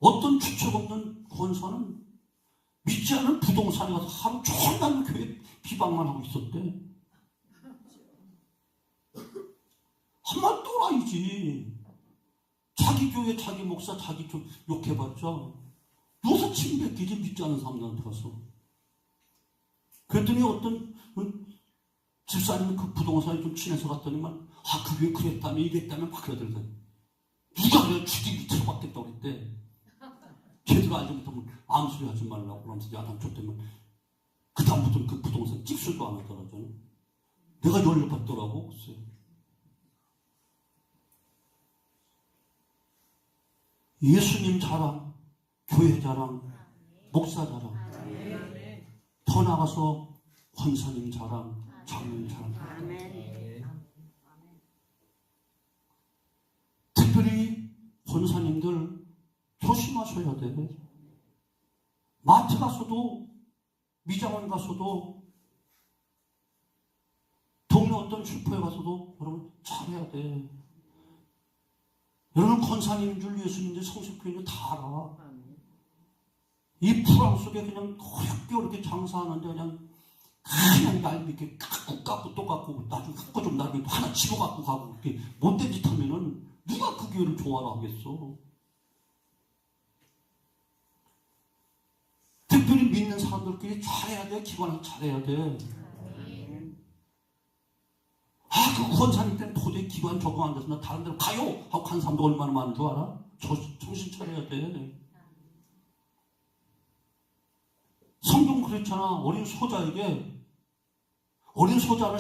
[SPEAKER 1] 어떤 주책 없는 권사는 믿지 않는 부동산에 가서 하루 종일 교회 비방만 하고 있었대. 한번 또라이지. 자기 교회, 자기 목사, 자기 쪽 욕해봤자 요새 침뱉기지 믿지 않는 사람들한테 가서. 그랬더니 어떤 집사님 그 부동산에 좀 친해서 갔더니만 그게 그랬다며 이랬다며 막 그러더래. 누가 그래 주디 밑으로 받겠다고 그랬대. 제대로 알지 못하면 아무 소리 하지 말라고 그러면서 야단 쳤다면 그 다음부터는 그 부동산 찍술도 안 하더라잖아. 내가 열려봤더라고. 글쎄. 예수님 자랑, 교회 자랑, 목사 자랑, 더 나가서 권사님 자랑, 장로님 자랑. 특별히 권사님들 조심하셔야 돼. 마트 가서도, 미장원 가서도, 동네 어떤 슈퍼에 가서도 여러분 잘해야 돼. 여러분 권사님인 줄 예수님인 줄 성식교인들 다 알아. 이 불황 속에 그냥 어렵게 어렵게 장사하는데 그냥 날 이렇게 깎고 또 깎고 나중에 깎고 좀 나중에 또 하나 집어갖고 가고 이렇게 못된 짓 하면은 누가 그 교회를 좋아라 하겠어. 특별히 믿는 사람들끼리 잘해야 돼. 기관에서 잘해야 돼. 그 권사님 때문에 도저히 기관 적응 안 돼서 나 다른 데로 가요! 하고 간 사람도 얼마나 많은 줄 알아? 정신 차려야 돼. 성경 그랬잖아. 어린 소자를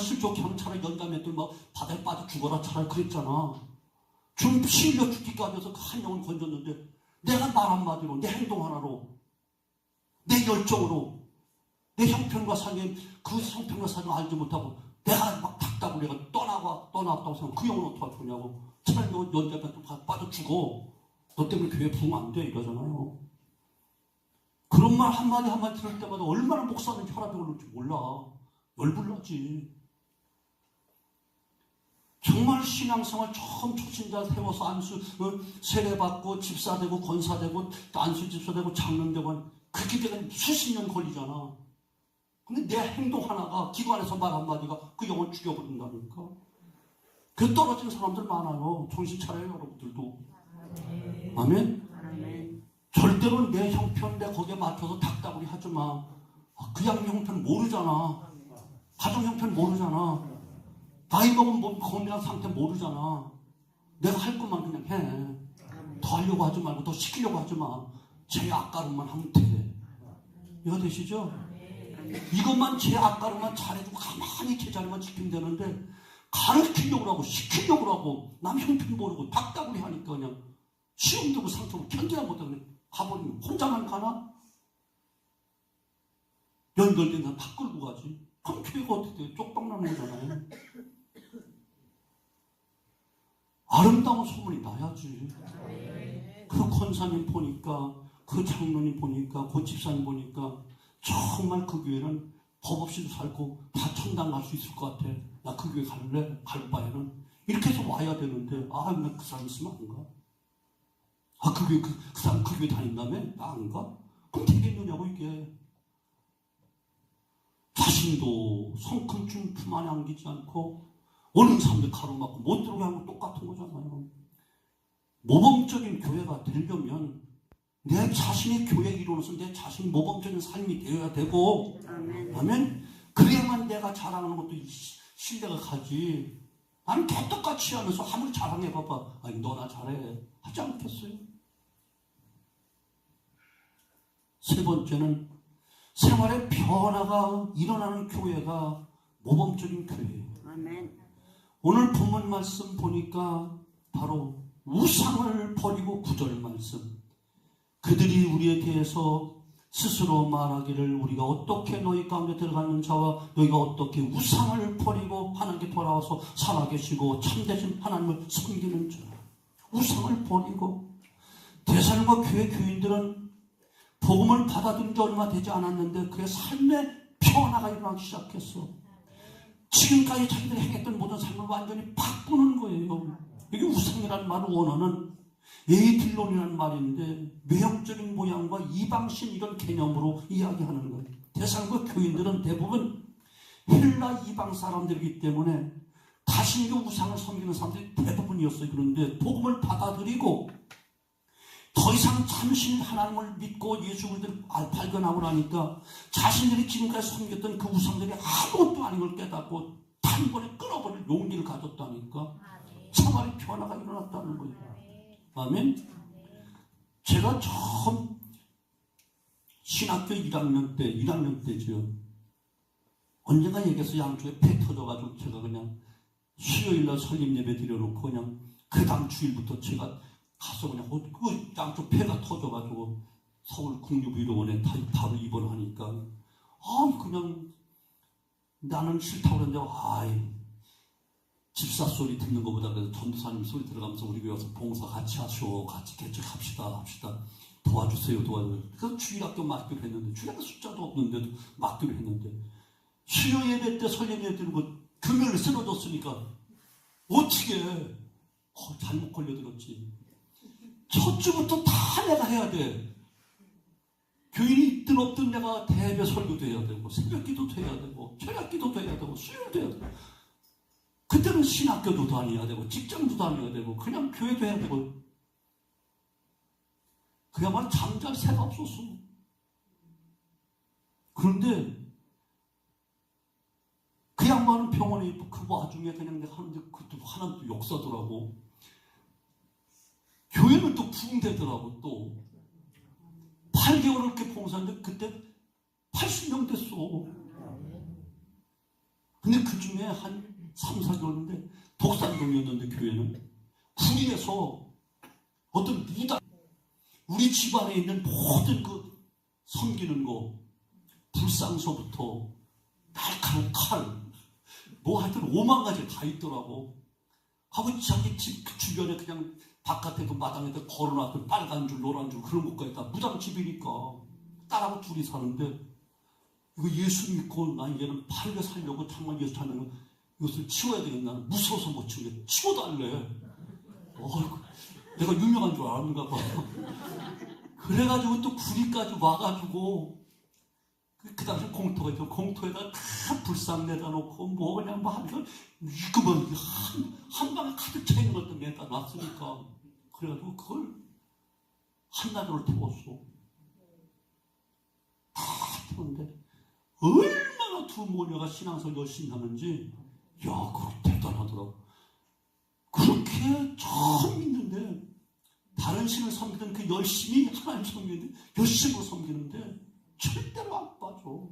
[SPEAKER 1] 실족해 하면 차라리 연감했더니 막 바다에 빠져 죽어라 차라리 그랬잖아. 좀 실려 죽기까지 해서 그 한 영을 건졌는데 내가 말 한마디로 내 행동 하나로 내 열정으로 내 형편과 사정 그 형편과 사정 알지 못하고 내가 막 닥다고 내가 떠나왔다고 생각하면 그 영혼 어떡할 거냐고. 차라리 너 연대한테 빠져 죽어. 너 때문에 교회 부흥 안 돼. 이러잖아요. 그런 말 한마디 들을 때마다 얼마나 목사는 혈압이 오를지 몰라. 열불나지. 정말 신앙생활 처음 초신자 세워서 안수 세례받고 집사되고 권사되고 안수 집사되고 장로되고 그렇게 되면 수십 년 걸리잖아. 근데 내 행동 하나가 기관에서 말 한마디가 그 영혼 죽여버린다니까. 그 떨어진 사람들 많아요. 정신 차려요 여러분들도. 아멘? 절대로 내 형편 내 거기에 맞춰서 닥다구리 하지 마. 그냥 형편 모르잖아. 가정 형편 모르잖아. 나이 먹은 몸 건강한 상태 모르잖아. 내가 할 것만 그냥 해. 더 하려고 하지 말고 더 시키려고 하지 마. 제 앞가름만 하면 돼. 이거 되시죠? 이것만 제 앞가름만 잘해주고 가만히 제자리만 지키면 되는데 가르치려고 하고 시키려고 하고 남 형편 모르고 닥다구리 하니까 그냥 시험 들고 상처로 견디다 못하고 그냥 가버리면 혼자만 가나? 연결된 사람 다 끌고 가지. 그럼 교회가 어떻게 돼? 쪽방나는 거잖아요. 아름다운 소문이 나야지. 그 권사님 보니까 그 장로님 보니까 그 집사님 보니까 정말 그 교회는 법 없이도 살고 다 천당 갈 수 있을 것 같아. 나 그 교회 갈래? 갈 바에는 이렇게 해서 와야 되는데 나 그 사람 있으면 안 가? 그 교회 그 사람 그 교회 다닌다며? 나 안 가? 그럼 되겠느냐고 이게. 자신도 성큼쯤 품 안에 안기지 않고 어린 사람들 가로막고 못 들어오게 하는 거 똑같은 거잖아요. 모범적인 교회가 되려면 내 자신의 교회 이루어서 내 자신이 모범적인 삶이 되어야 되고, 아멘. 그래야만 내 내가 자랑하는 것도 신뢰가 가지. 나는 개떡같이 하면서 아무리 자랑해봐봐. 아니, 너나 잘해. 하지 않겠어요? 세 번째는 생활의 변화가 일어나는 교회가 모범적인 교회예요.
[SPEAKER 2] 아멘.
[SPEAKER 1] 오늘 본문 말씀 보니까 바로 우상을 버리고 구절 말씀. 그들이 우리에 대해서 스스로 말하기를 우리가 어떻게 너희 가운데 들어가는 자와 너희가 어떻게 우상을 버리고 하나님께 돌아와서 살아계시고 참되신 하나님을 섬기는 자. 우상을 버리고 대살과 교회 교인들은 복음을 받아들인 지 얼마 되지 않았는데 그의 삶의 변화가 일어나기 시작했어. 지금까지 자기들이 행했던 모든 삶을 완전히 바꾸는 거예요. 이게 우상이라는 말을 원어는 에이딜론이라는 말인데 외형적인 모양과 이방신 이런 개념으로 이야기하는 거예요. 대살과 교인들은 대부분 헬라 이방 사람들이기 때문에 다신교 우상을 섬기는 사람들이 대부분이었어요. 그런데 복음을 받아들이고 더 이상 참신 하나님을 믿고 예수 그리스도를 발견하고 나니까 자신들이 지금까지 섬겼던 그 우상들이 아무것도 아닌 걸 깨닫고 단번에 끊어버릴 용기를 가졌다니까 생활의 변화가 일어났다는 거예요. 아멘. 제가 처음 신학교 1학년 때죠. 언젠가 얘기해서 양쪽에 배 터져가지고 제가 그냥 수요일날 설립 예배 드려놓고 그냥 그 다음 주일부터 제가 가서 그냥 그 양쪽 폐가 터져가지고 서울 국립의료원에 바로 입원하니까 그냥 나는 싫다고 그랬는데 집사 소리 듣는 것보다 그래서 전도사님 소리 들어가면서 우리 교회 와서 봉사 같이 하시오, 같이 개척합시다 도와주세요. 그래서 주일학교 맡기로 했는데 주일학교 숫자도 없는데도 맡기로 했는데 수요 예배 때 설령 예배 드리고 금요일 쓰러졌으니까 어떻게 잘못 걸려들었지. 첫 주부터 다 내가 해야 돼. 교인이 있든 없든 내가 대배 설교도 해야 되고 새벽 기도도 해야 되고 철학 기도도 해야 되고 수요도 해야 되고 그때는 신학교도 다녀야 되고 직장도 다녀야 되고 그냥 교회도 해야 되고 그야말로 잠잘 새가 없었어. 그런데 그 양반은 병원에 있고 그 와중에 그냥 내가 하는데 그것도 하나도 역사더라고. 교회는 또 부흥되더라고. 또 8개월을 이렇게 봉사했는데 그때 80명 됐어. 근데 그 중에 한 3, 4개월인데 독산동이었는데 교회는 구리에서 어떤 무당 우리 집안에 있는 모든 그 섬기는 거 불상서부터 날카로운 칼 뭐 하여튼 5만 가지 다 있더라고. 하고 자기 집 주변에 그냥 바깥에 그 마당에다 걸어놨던 빨간 줄 노란 줄 그런 것까지 다 무당집이니까 딸하고 둘이 사는데 이거 예수 믿고 난 얘는 팔려 살려고 정말 예수 찾는 이것을 치워야 되겠나 무서워서 못 치우게 치워도 할래. 내가 유명한 줄 아는가 봐. 그래가지고 또 구리까지 와가지고 그 당시 공터가 있죠. 공터에다 다 불상 내다 놓고 뭐 그냥 뭐 하면 이거 뭐 한 방에 가득 차 있는 것도 내다 놨으니까 그래가지고 그걸 한나절을 태웠어. 다 태웠는데 얼마나 두 모녀가 신앙생활 열심히 하는지 그거 대단하더라고. 그렇게 처음 믿는데 다른 신을 섬기던 그 열심히 하나님 섬기는데 열심으로 섬기는데 절대로 안 빠져.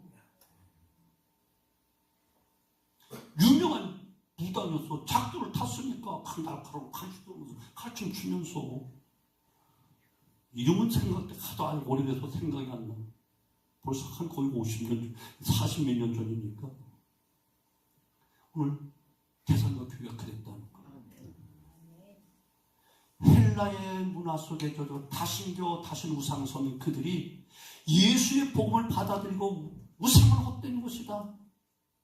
[SPEAKER 1] 유명한 무당이었어. 작두를 탔으니까 날카로운 칼춤 추면서 이름은 생각 때 하도 알고 오래돼서 생각이 안 나. 벌써 한 거의 50년, 40몇 년 전이니까. 오늘 대선과 교회가 그랬다는 거야. 헬라의 문화 속에 다신교, 다신우상성인 그들이 예수의 복음을 받아들이고 우상을 헛된 것이다.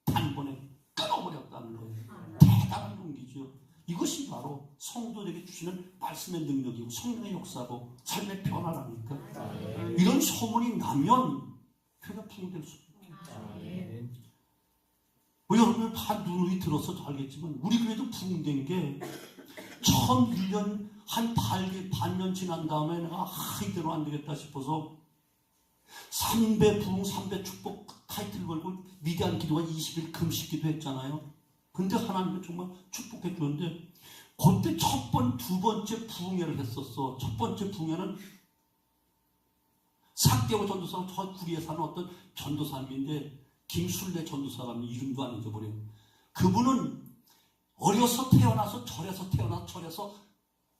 [SPEAKER 1] 단번에 끊어버렸다는 거예요. 대단한 용기죠. 이것이 바로 성도들에게 주시는 말씀의 능력이고 성령의 역사고 삶의 변화라니까. 이런 소문이 나면 교회가 부흥될 수 있어요. 여러분들 다 눈이 들어서 알겠지만 우리 교회도 부흥된 게 처음 1년 한 반년 지난 다음에 내가 이대로 안 되겠다 싶어서 3배 부흥 3배 축복 타이틀 걸고 위대한 기도가 20일 금식 기도했잖아요. 근데 하나님은 정말 축복해 주는데 그때 두 번째 부흥회를 했었어. 첫 번째 부흥회는 삭개오 전도사는 저 구리에 사는 어떤 전도사님인데 김순례 전도사라는 이름도 안 잊어버려요. 그분은 어려서 태어나서 절에서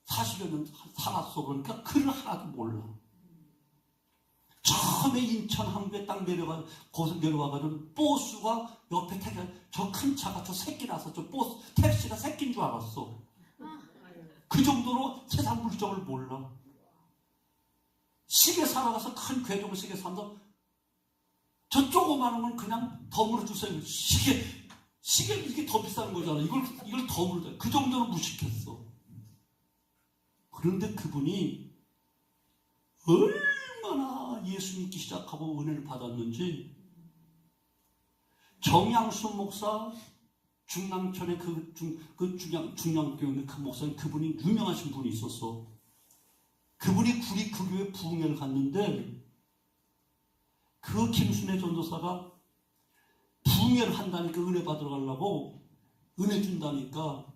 [SPEAKER 1] 40여 년 살았어. 그러니까 글을 하나도 몰라. 처음에 인천 항구에 딱 거기서 내려와가지고 버스가 옆에 저 큰 차가 저 새끼라서 저 버스 택시가 새끼인 줄 알았어. 그 정도로 세상 물정을 몰라. 시계 사러 가서 큰 괴종을 시계 산다. 저 조그마한 건 그냥 덤으로 주세요. 시계 이게 더 비싼 거잖아. 이걸 덤으로 줘. 그 정도로 무식했어. 그런데 그분이 얼마나 예수 믿기 시작하고 은혜를 받았는지 정양수 목사 중랑천의 중량교회 그 목사님 그분이 유명하신 분이 있었어. 그분이 구리 그 교회 부흥회를 갔는데 그 김순애 전도사가 부흥회를 한다니까 은혜 받으러 가려고 은혜 준다니까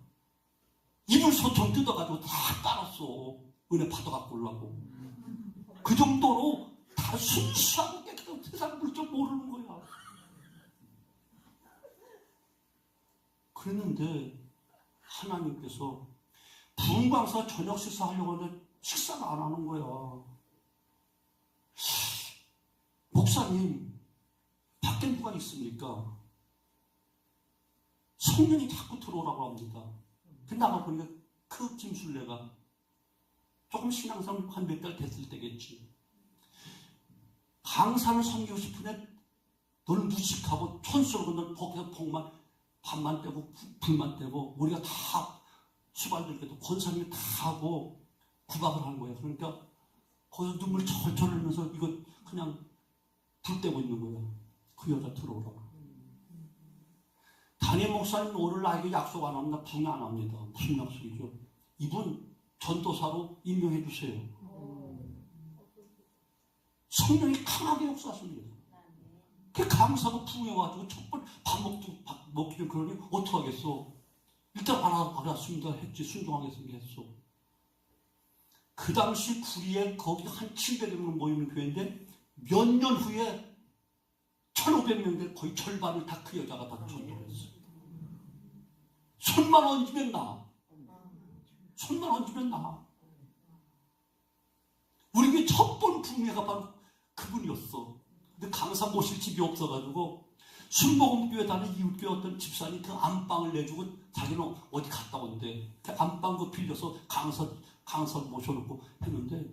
[SPEAKER 1] 이불 소총 뜯어가지고 다 따랐어. 은혜 받아갖고 오려고. 그 정도로 다 순수하고 깨끗하고 세상 물정 모르는 거야. 그랬는데 하나님께서 부흥강사 저녁 식사하려고 하는데 식사를 안 하는 거야. 목사님 밖에 누가 있습니까? 성령이 자꾸 들어오라고 합니다. 근데 나가 보니까 그 김순례가 조금 신앙상 한 몇 달 됐을 때겠지. 강사를 섬기고 싶은데 너는 무식하고 촌스럽고 너는 복만 밥만 떼고 불만 떼고 우리가 다 수발들께도 권사님이 다 하고 구박을 하는 거야. 그러니까 거기서 눈물이 철철 흘면서 이거 그냥 불 떼고 있는 거야. 그 여자 들어오라고. 담임 목사님 오늘 나에게 약속 안 합니다. 부흥 안 합니다. 무슨 약속이죠? 이분 전도사로 임명해 주세요. 성령이 강하게 역사하십니다. 그 강사가 부흥해 가지고 첫번 밥 먹기 좀 그러니 어떡하겠어? 일단 알았습니다 했지. 순종하겠습니다 했어. 그 당시 구리에 거기 한 700여 명 모이는 교회인데 몇 년 후에 1,500명인데 거의 절반을 다 그 여자가 다 전도를 했어요. 손만 얹으면 나. 손만 얹으면 나. 우리 교회 첫 번 부흥회가 바로 그분이었어. 근데 강사 모실 집이 없어가지고 순복음교회 다니는 이웃교회 어떤 집사님이 그 안방을 내주고 자기는 어디 갔다 온대. 그 안방 그 빌려서 강사 모셔놓고 했는데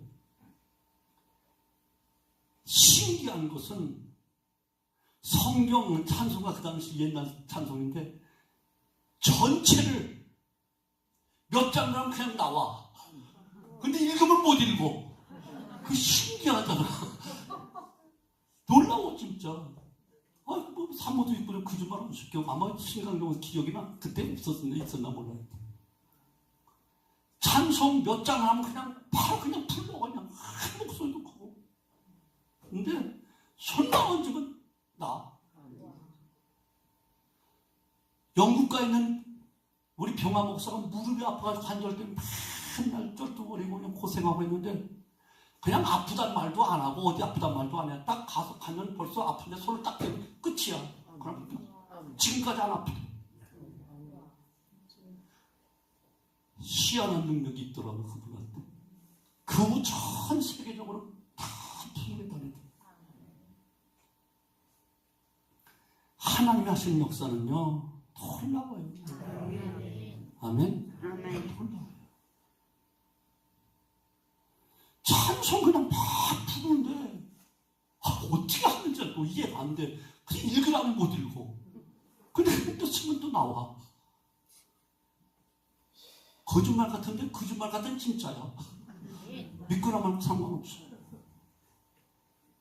[SPEAKER 1] 신기한 것은 성경 찬송가 그 당시 옛날 찬송인데 전체를 몇 장만 그냥 나와. 근데 읽으면 못 읽어. 그 신기하잖아. 놀라워 진짜. 뭐 사모도 있고 그 좀 말하면 쉽게 아마 신강경은 기억이나 그때 있었나 몰라요. 찬송 몇 장 하면 그냥 바로 그냥 불러 그냥 한 목소리도 크고. 근데 손만 얹으면 나. 영국가 있는 우리 병화 목사가 무릎이 아파가지고 관절 때문에 맨날 쩔뚝거리고 그냥 고생하고 있는데 그냥 아프단 말도 안 하고 어디 아프단 말도 안 해. 딱 가서 가면 벌써 아픈데 손을 딱 대면 끝이야. 그러니까 지금까지 안 아프대. 희한한 능력이 있더라고 그분한테. 그 후 전 세계적으로 다 부흥에 다니대. 하나님이 하시는 역사는요 놀라워요. 아멘. 놀라워요. 찬송 그냥 막 부르는데 어떻게 하는지 또 이해가 안 돼. 그냥 읽으라면 못 읽어. 근데 또 쓰면 또 나와. 거짓말 같은데 거짓말 같은 진짜야. 믿거나 상관없어.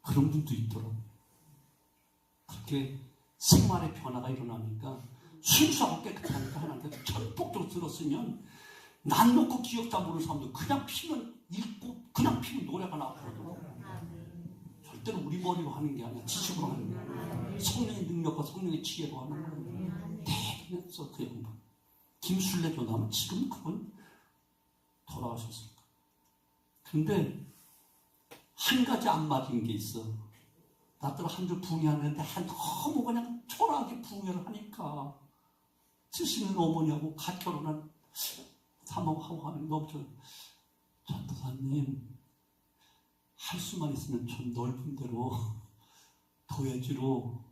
[SPEAKER 1] 그런 분도 있더라고. 그렇게 생활의 변화가 일어나니까 순수하고 깨끗하니까 하나님께서 전폭적으로 들었으면 난 놓고 기억 다 모르는 사람도 그냥 피면 읽고 그냥 피면 노래가 나오더라고. 절대로 우리 머리로 하는 게 아니야. 지식으로 하는 거야. 성령의 능력과 성령의 지혜로 하는 거예요. 대단했어 그 양반. 김순례 교사는 지금 그분 돌아가셨을까. 근데 한 가지 안 맞은 게 있어. 나들 한 줄 부흥하는데 너무 그냥 초라하게 부흥을 하니까 70년 어머니하고 갓 결혼한 사모하고 하는 거 없죠. 전도사님 할 수만 있으면 좀 넓은 데로 도예지로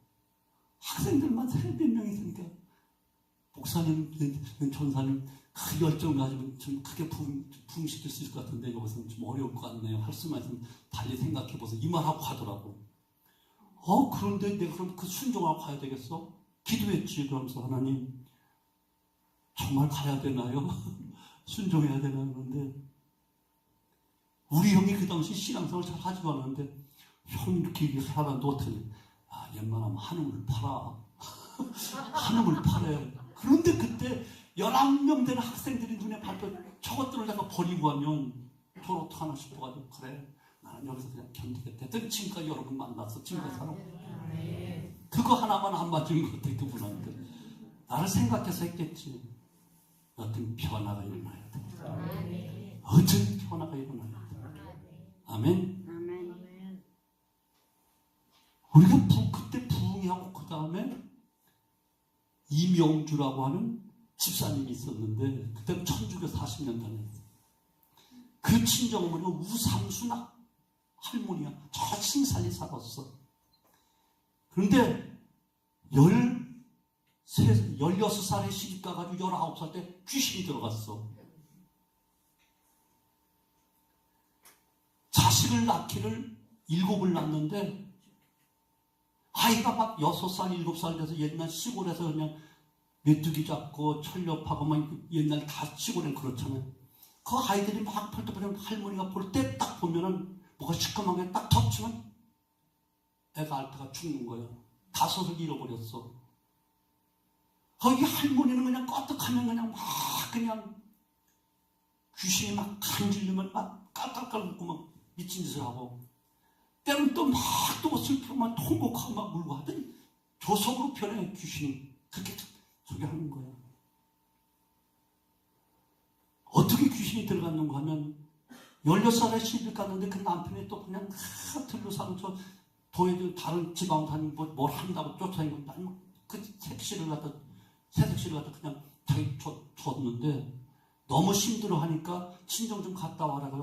[SPEAKER 1] 학생들만 300명 있으니까 목사님, 전사님 그 열정 가지고 좀 크게 부흥시킬 수 있을 것 같은데 여기서는 좀 어려울 것 같네요. 할 수만 있으면 달리 생각해보세요. 이 말하고 가더라고. 그런데 내가 그럼 그 순종하고 가야 되겠어? 기도했지. 그러면서 하나님 정말 가야 되나요? 순종해야 되나? 그런데 우리 형이 그 당시 신앙생활 잘 하지도 않았는데 형이 이렇게 살았는데 어떻게 웬만하면 한음을 팔아. 한음을 팔아요. 그런데 그때 11명 되는 학생들이 눈에 밟혀 저것들을 내가 버리고 하면 저를 어떡하나 싶어가지고 그래 나는 여기서 그냥 견디겠다 했더니 지금까지 여러분 만났어. 지금까지 살아. 그거 하나만 안 맞은 것 같아. 그분한테 나를 생각해서 했겠지. 어떤 변화가 일어나야 돼. 어떤 변화가 일어나야 돼. 아멘. 우리가 그때 부흥하고 그 다음에 이명주라고 하는 집사님이 있었는데 그때는 천주교 40년 다녔어요. 그 친정어머니가 우삼순학 할머니야. 저 신살이 살았어. 그런데 16살에 시집 가가지고 19살 때 귀신이 들어갔어. 자식을 낳기를 7을 낳는데 아이가 막 6살, 7살 돼서 옛날 시골에서 그냥 메뚜기 잡고 철렵하고 막 옛날 다 시골엔 그렇잖아요. 그 아이들이 막 펄떡펄떡 할머니가 볼 때 딱 보면은 뭐가 시커멓게 딱 덮치면 애가 앓다가 죽는 거야. 가섯을 잃어버렸어. 거기 할머니는 그냥 껐떡하면 그냥 막 그냥 귀신이 막 간질리면 막 깔깔깔 웃고 막 미친 짓을 하고 때로는 또 막 또 슬프면 통곡하고 막 울고 하더니 조석으로 변해 귀신이 그렇게 저기 하는 거야. 어떻게 귀신이 들어갔는가 하면 16살에 시집 갔는데 그 남편이 또 그냥 들로 사는 저 도에도 다른 지방 다니고 뭘 한다고 쫓아다니고 그 새색시를 갖다 그냥 자기 줬는데 너무 힘들어하니까 친정 좀 갔다 와라. 한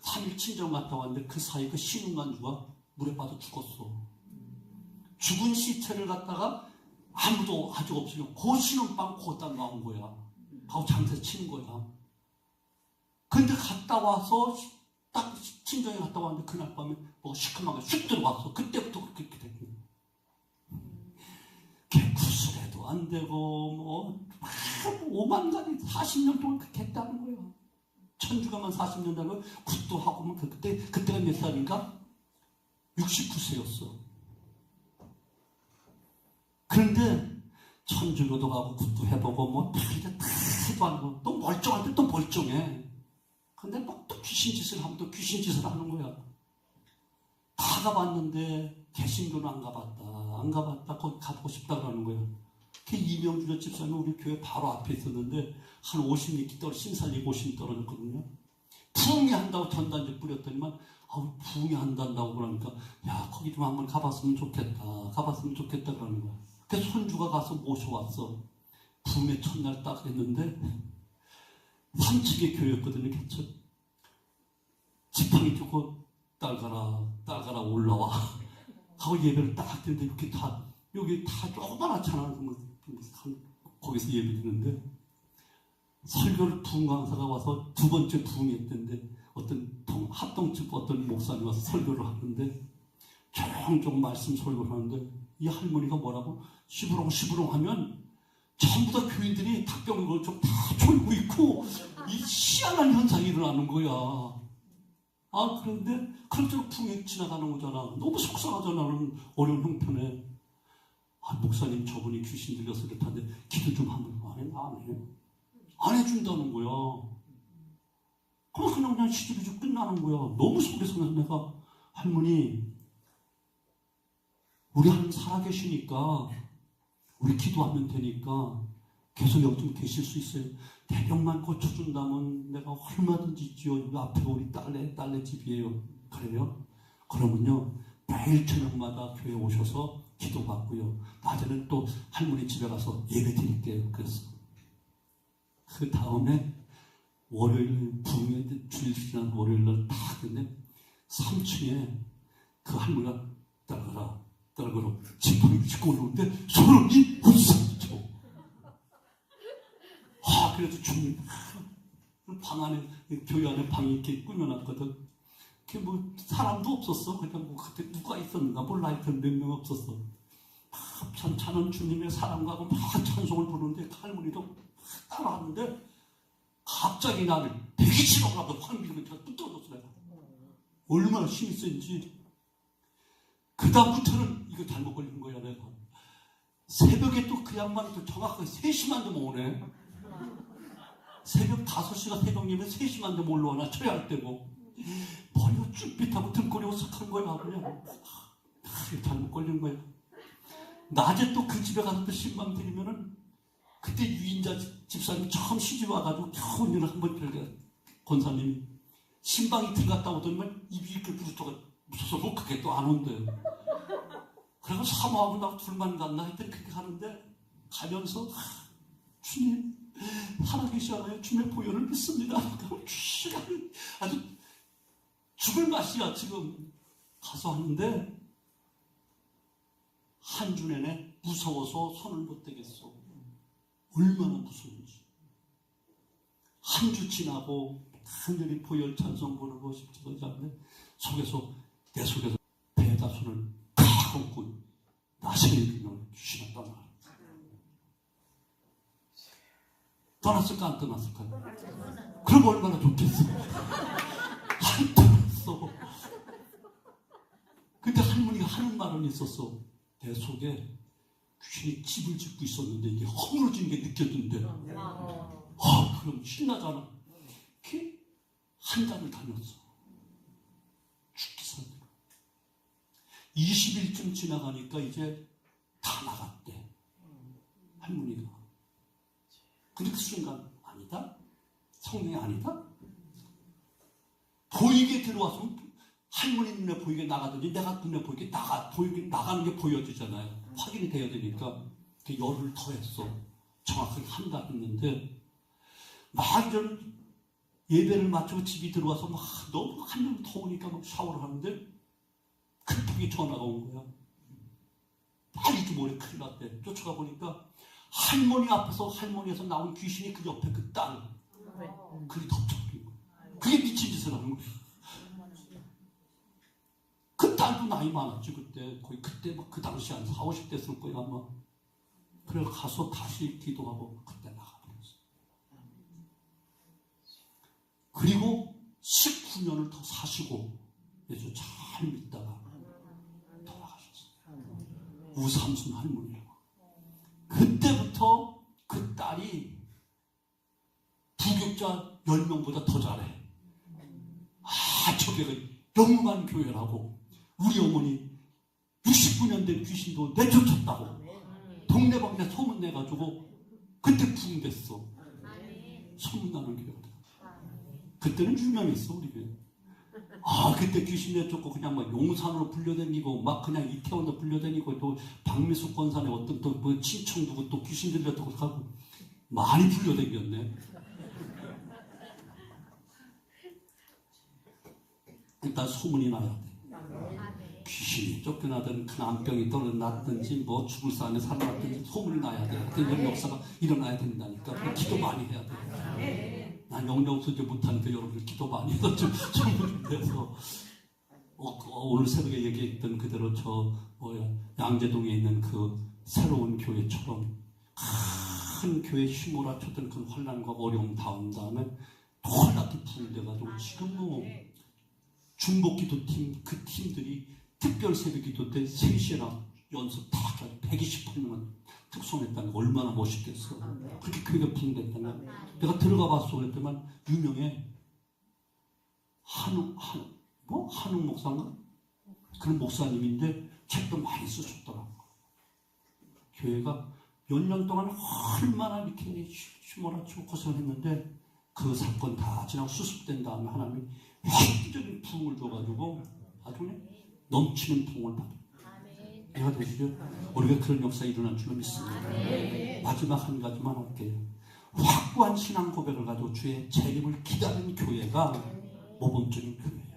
[SPEAKER 1] 3일 친정 갔다 왔는데 그 사이 그 신흥만주가 물에 빠져 죽었어. 죽은 시체를 갖다가 아무도 아직 없으면 그 신혼방 거기다 나온 거야. 하고 장사 치는 거야. 근데 갔다 와서 딱 친정에 갔다 왔는데 그날 밤에 뭐가 시큼하게 쑥 들어갔어. 그때부터 그렇게 된 거야. 걔 구슬해도 안 되고 뭐 오만가지 40년 동안 그렇게 했다는 거야. 천주교만 40년 되고 굿도 하고 뭐 그때가 몇 살인가? 69세였어. 그런데 천주교도 가고 굿도 해보고 뭐 이제 다 해도 안 하고 또 멀쩡할 때 또 멀쩡해. 근데 막 또 귀신짓을 하면 또 귀신짓을 하는 거야. 다 가봤는데 개신교는 안 가봤다. 거기 가보고 싶다 그러는 거야. 그 이명주 집사는 우리 교회 바로 앞에 있었는데 한 50m 떨어 신살리 고신 떨어졌거든요. 부흥이 한다고 전단지 뿌렸더니만 부흥이 한다고 그러니까 야 거기 좀 한번 가봤으면 좋겠다 그러는 거야. 그래서 손주가 가서 모셔왔어. 부흥의 첫날 딱 했는데 3층의 교회였거든요. 개척 지팡이 들고 딸 가라 올라와 하고 예배를 딱 했는데 이렇게 다 여기 다 조그만하잖아. 거기서 예배 드는데 설교를 부흥 강사가 와서 2번째 부흥했던데 어떤 합동집 어떤 목사님 와서 설교를 하는데 조금 말씀 설교를 하는데 이 할머니가 뭐라고 시부렁 하면 전부 다 교인들이 닭병을 좀 다 졸고 있고 이 희한한 현상이 일어나는 거야. 그런데 그렇게 풍에 지나가는 거잖아. 너무 속상하잖아. 어려운 형편에. 목사님 저분이 귀신 들려서 그렇다는데 기도 좀 한번 안 해준다는 거야. 그냥 시집이 끝나는 거야. 너무 속에서 내가 할머니 우리 하나님 살아계시니까 우리 기도하면 되니까 계속 여기 좀 계실 수 있어요. 대병만 고쳐준다면 내가 얼마든지 있죠. 여기 앞에 우리 딸내 집이에요. 그래요? 그러면요, 매일 저녁마다 교회 오셔서 기도받고요. 낮에는 또 할머니 집에 가서 예배 드릴게요. 그래서 그 다음에 월요일 부흥회 주일 지난 월요일날 다 근데 3층에 그 할머니가 따라가라 지팡이 짚고 올라오는데 소름이 웃었죠. 그래서 주님 방 안에 교회 안에 방이 이렇게 꾸며놨거든. 그 뭐 사람도 없었어. 그냥 뭐 그때 누가 있었는가 몰라. 하여튼 몇 명 없었어. 찬찬한 주님의 사랑과 막 찬송을 부르는데 할머니도 따라하는데 갑자기 나를 되게 싫어하고 황비를 그냥 뚝 떨어졌어. 내가 얼마나 힘이 센지. 그 다음부터는 이거 잘못 걸린 거야. 내가 새벽에 또 그 양반이 또 정확하게 3시만 되면 오네. 새벽 5시가 새벽이면 3시만 되면 올라와나 쳐야 할 때고 머리가 쭈삣하고 등골이 오싹한 거야. 그냥 잘못 걸린 거야. 낮에 또 그 집에 가서 또 신방 드리면은 그때 유인자 집사님 처음 시집 와가지고 겨우 일을 한번 들어가 권사님이 신방이 들어갔다 오더니만 입이 이렇게 무서워서 못 가게 또 안 온대요. 그래서 사모하고 나 둘만 갔나 했더니 그렇게 가는데 가면서 주님 살아계시잖아요. 주님의 보혈을 믿습니다. 아주 죽을 맛이야. 지금 가서 하는데 한 주 내내 무서워서 손을 못 대겠어. 얼마나 무서운지. 한 주 지나고 간절히 보혈 찬송 부르고 싶지 않은데 내 속에서 배에다 손을 탁 얹고 나중에 그냥 귀신을 떠났을까 안 떠났을까요? 그럼 얼마나 좋겠어. 안 떠났어. 근데 할머니가 하는 말은 있었어. 내 속에 귀신이 집을 짓고 있었는데 이게 허물어지는 게 느껴진대. 그럼 신나잖아. 이렇게 한 달을 다녔어. 죽기 전에. 20일쯤 지나가니까 이제 다 나갔대. 할머니가. 근데 그 순간 아니다? 성령이 아니다? 보이게 들어와서 할머니 눈에 보이게 나가든지 내가 눈에 보이게 나가는 게 보여지잖아요. 확인이 돼야 되니까 그 열을 더했어. 정확하게 한 달 했는데 막 이런 예배를 마치고 집이 들어와서 막 너무 한여름 더우니까 막 샤워를 하는데 급하게 전화가 온 거야. 빨리 좀 오래 큰일 났대. 쫓아가 보니까 할머니 앞에서 할머니에서 나온 귀신이 그 옆에 그 딸 그게 덮쳐버린 거야. 그게 미친 짓을 하는 거야. 그 딸도 나이 많았지 그때. 거의 그때 막 그 당시 한 40, 50대 됐을 거야 아마. 그래 가서 다시 기도하고 그때 나가버렸어. 그리고 19년을 더 사시고 예수 잘 믿다가 돌아가셨어요. 우삼순 할머니라고. 그때부터 그 딸이 부교자 10명보다 더 잘해. 저게 영롱한 교회라고. 우리 어머니 69년 된 귀신도 내쫓았다고. 동네방네 소문내가지고 그때 부흥됐어. 소문나는 교회다. 그때는 유명했어 우리 교회. 그때 귀신 내쫓고 그냥 막 용산으로 불려다니고 막 그냥 이태원으로 불려다니고 또 박미숙 권산에 어떤 또 뭐 친척 누구 또 귀신 들렸다고 하고 많이 불려다녔네. 일단 소문이 나야 돼. 귀신이 쫓겨나든 큰 암병이 떨어났든지 뭐 죽을 산에 살아났든지 소문이 나야 돼. 그런 역사가 일어나야 된다니까. 기도 많이 해야 돼. 난 영영 없어지 못하니까 여러분들 기도 많이 해서 좀 소문이 돼서 오늘 새벽에 얘기했던 그대로 양재동에 있는 그 새로운 교회처럼 큰 교회 휘몰아쳤던 그 환난과 어려움 다운 다음에 놀랍게 부흥돼가지고 지금 뭐 중복기도팀 그 팀들이 특별 새벽기도 때 3시에나 연습 다 128명은 특송했다는 거 얼마나 멋있겠어. 그렇게 교회가 부흥됐다면 내가 들어가 봤어 그랬더만 유명해. 한웅 목사인가? 그런 목사님인데 책도 많이 쓰셨더라고요. 교회가 몇 년 동안 얼마나 이렇게 휘몰아치고 고생했는데 그 사건 다 지나고 수습된 다음에 하나님이 획기적인 부흥을 줘가지고 아주 그냥 넘치는 부흥을 받아요. 이해가 되시죠? 우리가 그런 역사가 일어날 줄로 믿습니다. 마지막 한 가지만 할게요. 확고한 신앙 고백을 가지고 주의 재림을 기다리는 교회가 모범적인 교회예요.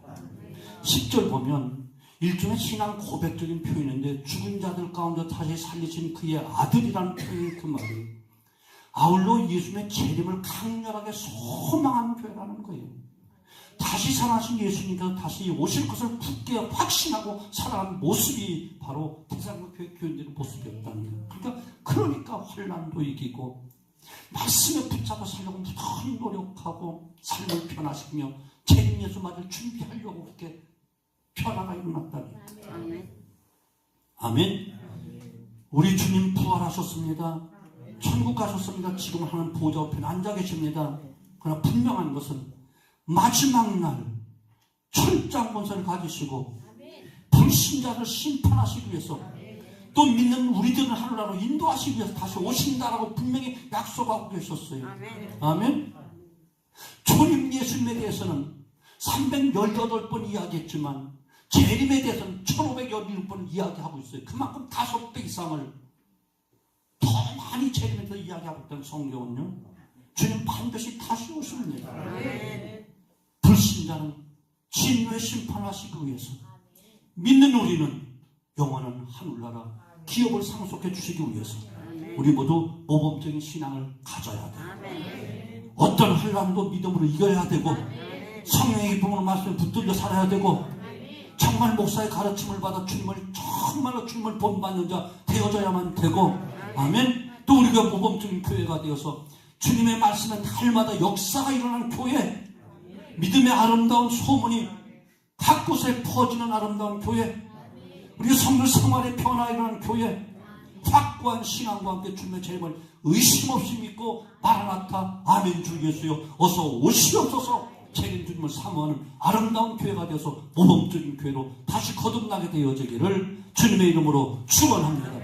[SPEAKER 1] 10절 보면 일종의 신앙 고백적인 표현인데 죽은 자들 가운데 다시 살리신 그의 아들이라는 표현이 그 말이에요. 아울러 예수님의 재림을 강렬하게 소망하는 교회라는 거예요. 다시 살아나신 예수님께서 다시 오실 것을 굳게 확신하고 살아가는 모습이 바로 대상교회 교인들의 모습이었다는 거예요. 그러니까 환난도 이기고 말씀에 붙잡고 살려고 무척 노력하고 삶을 변화시키며 재림 예수 맞을 준비하려고 그렇게 변화가 일어났다는 거예요. 아멘. 우리 주님 부활하셨습니다. 천국 가셨습니다. 지금 하나님 보좌 옆에 앉아 계십니다. 그러나 분명한 것은 마지막 날 철저한 권세를 가지시고 불신자를 심판하시기 위해서 또 믿는 우리들을 하늘나라로 인도하시기 위해서 다시 오신다라고 분명히 약속하고 계셨어요. 아멘. 초림 예수님에 대해서는 318번 이야기했지만 재림에 대해서는 1517번 이야기하고 있어요. 그만큼 5배 이상을 더 많이 재림에 대해서 이야기하고 있다는 성경은요. 주님 반드시 다시 오십니다. 불신자는 진노의 심판하시기 위해서, 믿는 우리는 영원한 하늘나라 기업을 상속해 주시기 위해서 우리 모두 모범적인 신앙을 가져야 돼요. 어떤 환난도 믿음으로 이겨야 되고 성령의 부모의 말씀에 붙들려 살아야 되고 정말 목사의 가르침을 받아 정말로 주님을 본받는 자 되어져야만 되고, 아멘. 또 우리가 모범적인 교회가 되어서 주님의 말씀에 날마다 역사가 일어나는 교회, 믿음의 아름다운 소문이 각 곳에 퍼지는 아름다운 교회, 우리 성도 생활의 변화가 일어나는 교회, 확고한 신앙과 함께 주님의 재림을 의심 없이 믿고 마라나타 아멘 주 예수여 어서 오시옵소서 재림 주님을 사모하는 아름다운 교회가 되어서 모범적인 교회로 다시 거듭나게 되어지기를 주님의 이름으로 축원합니다.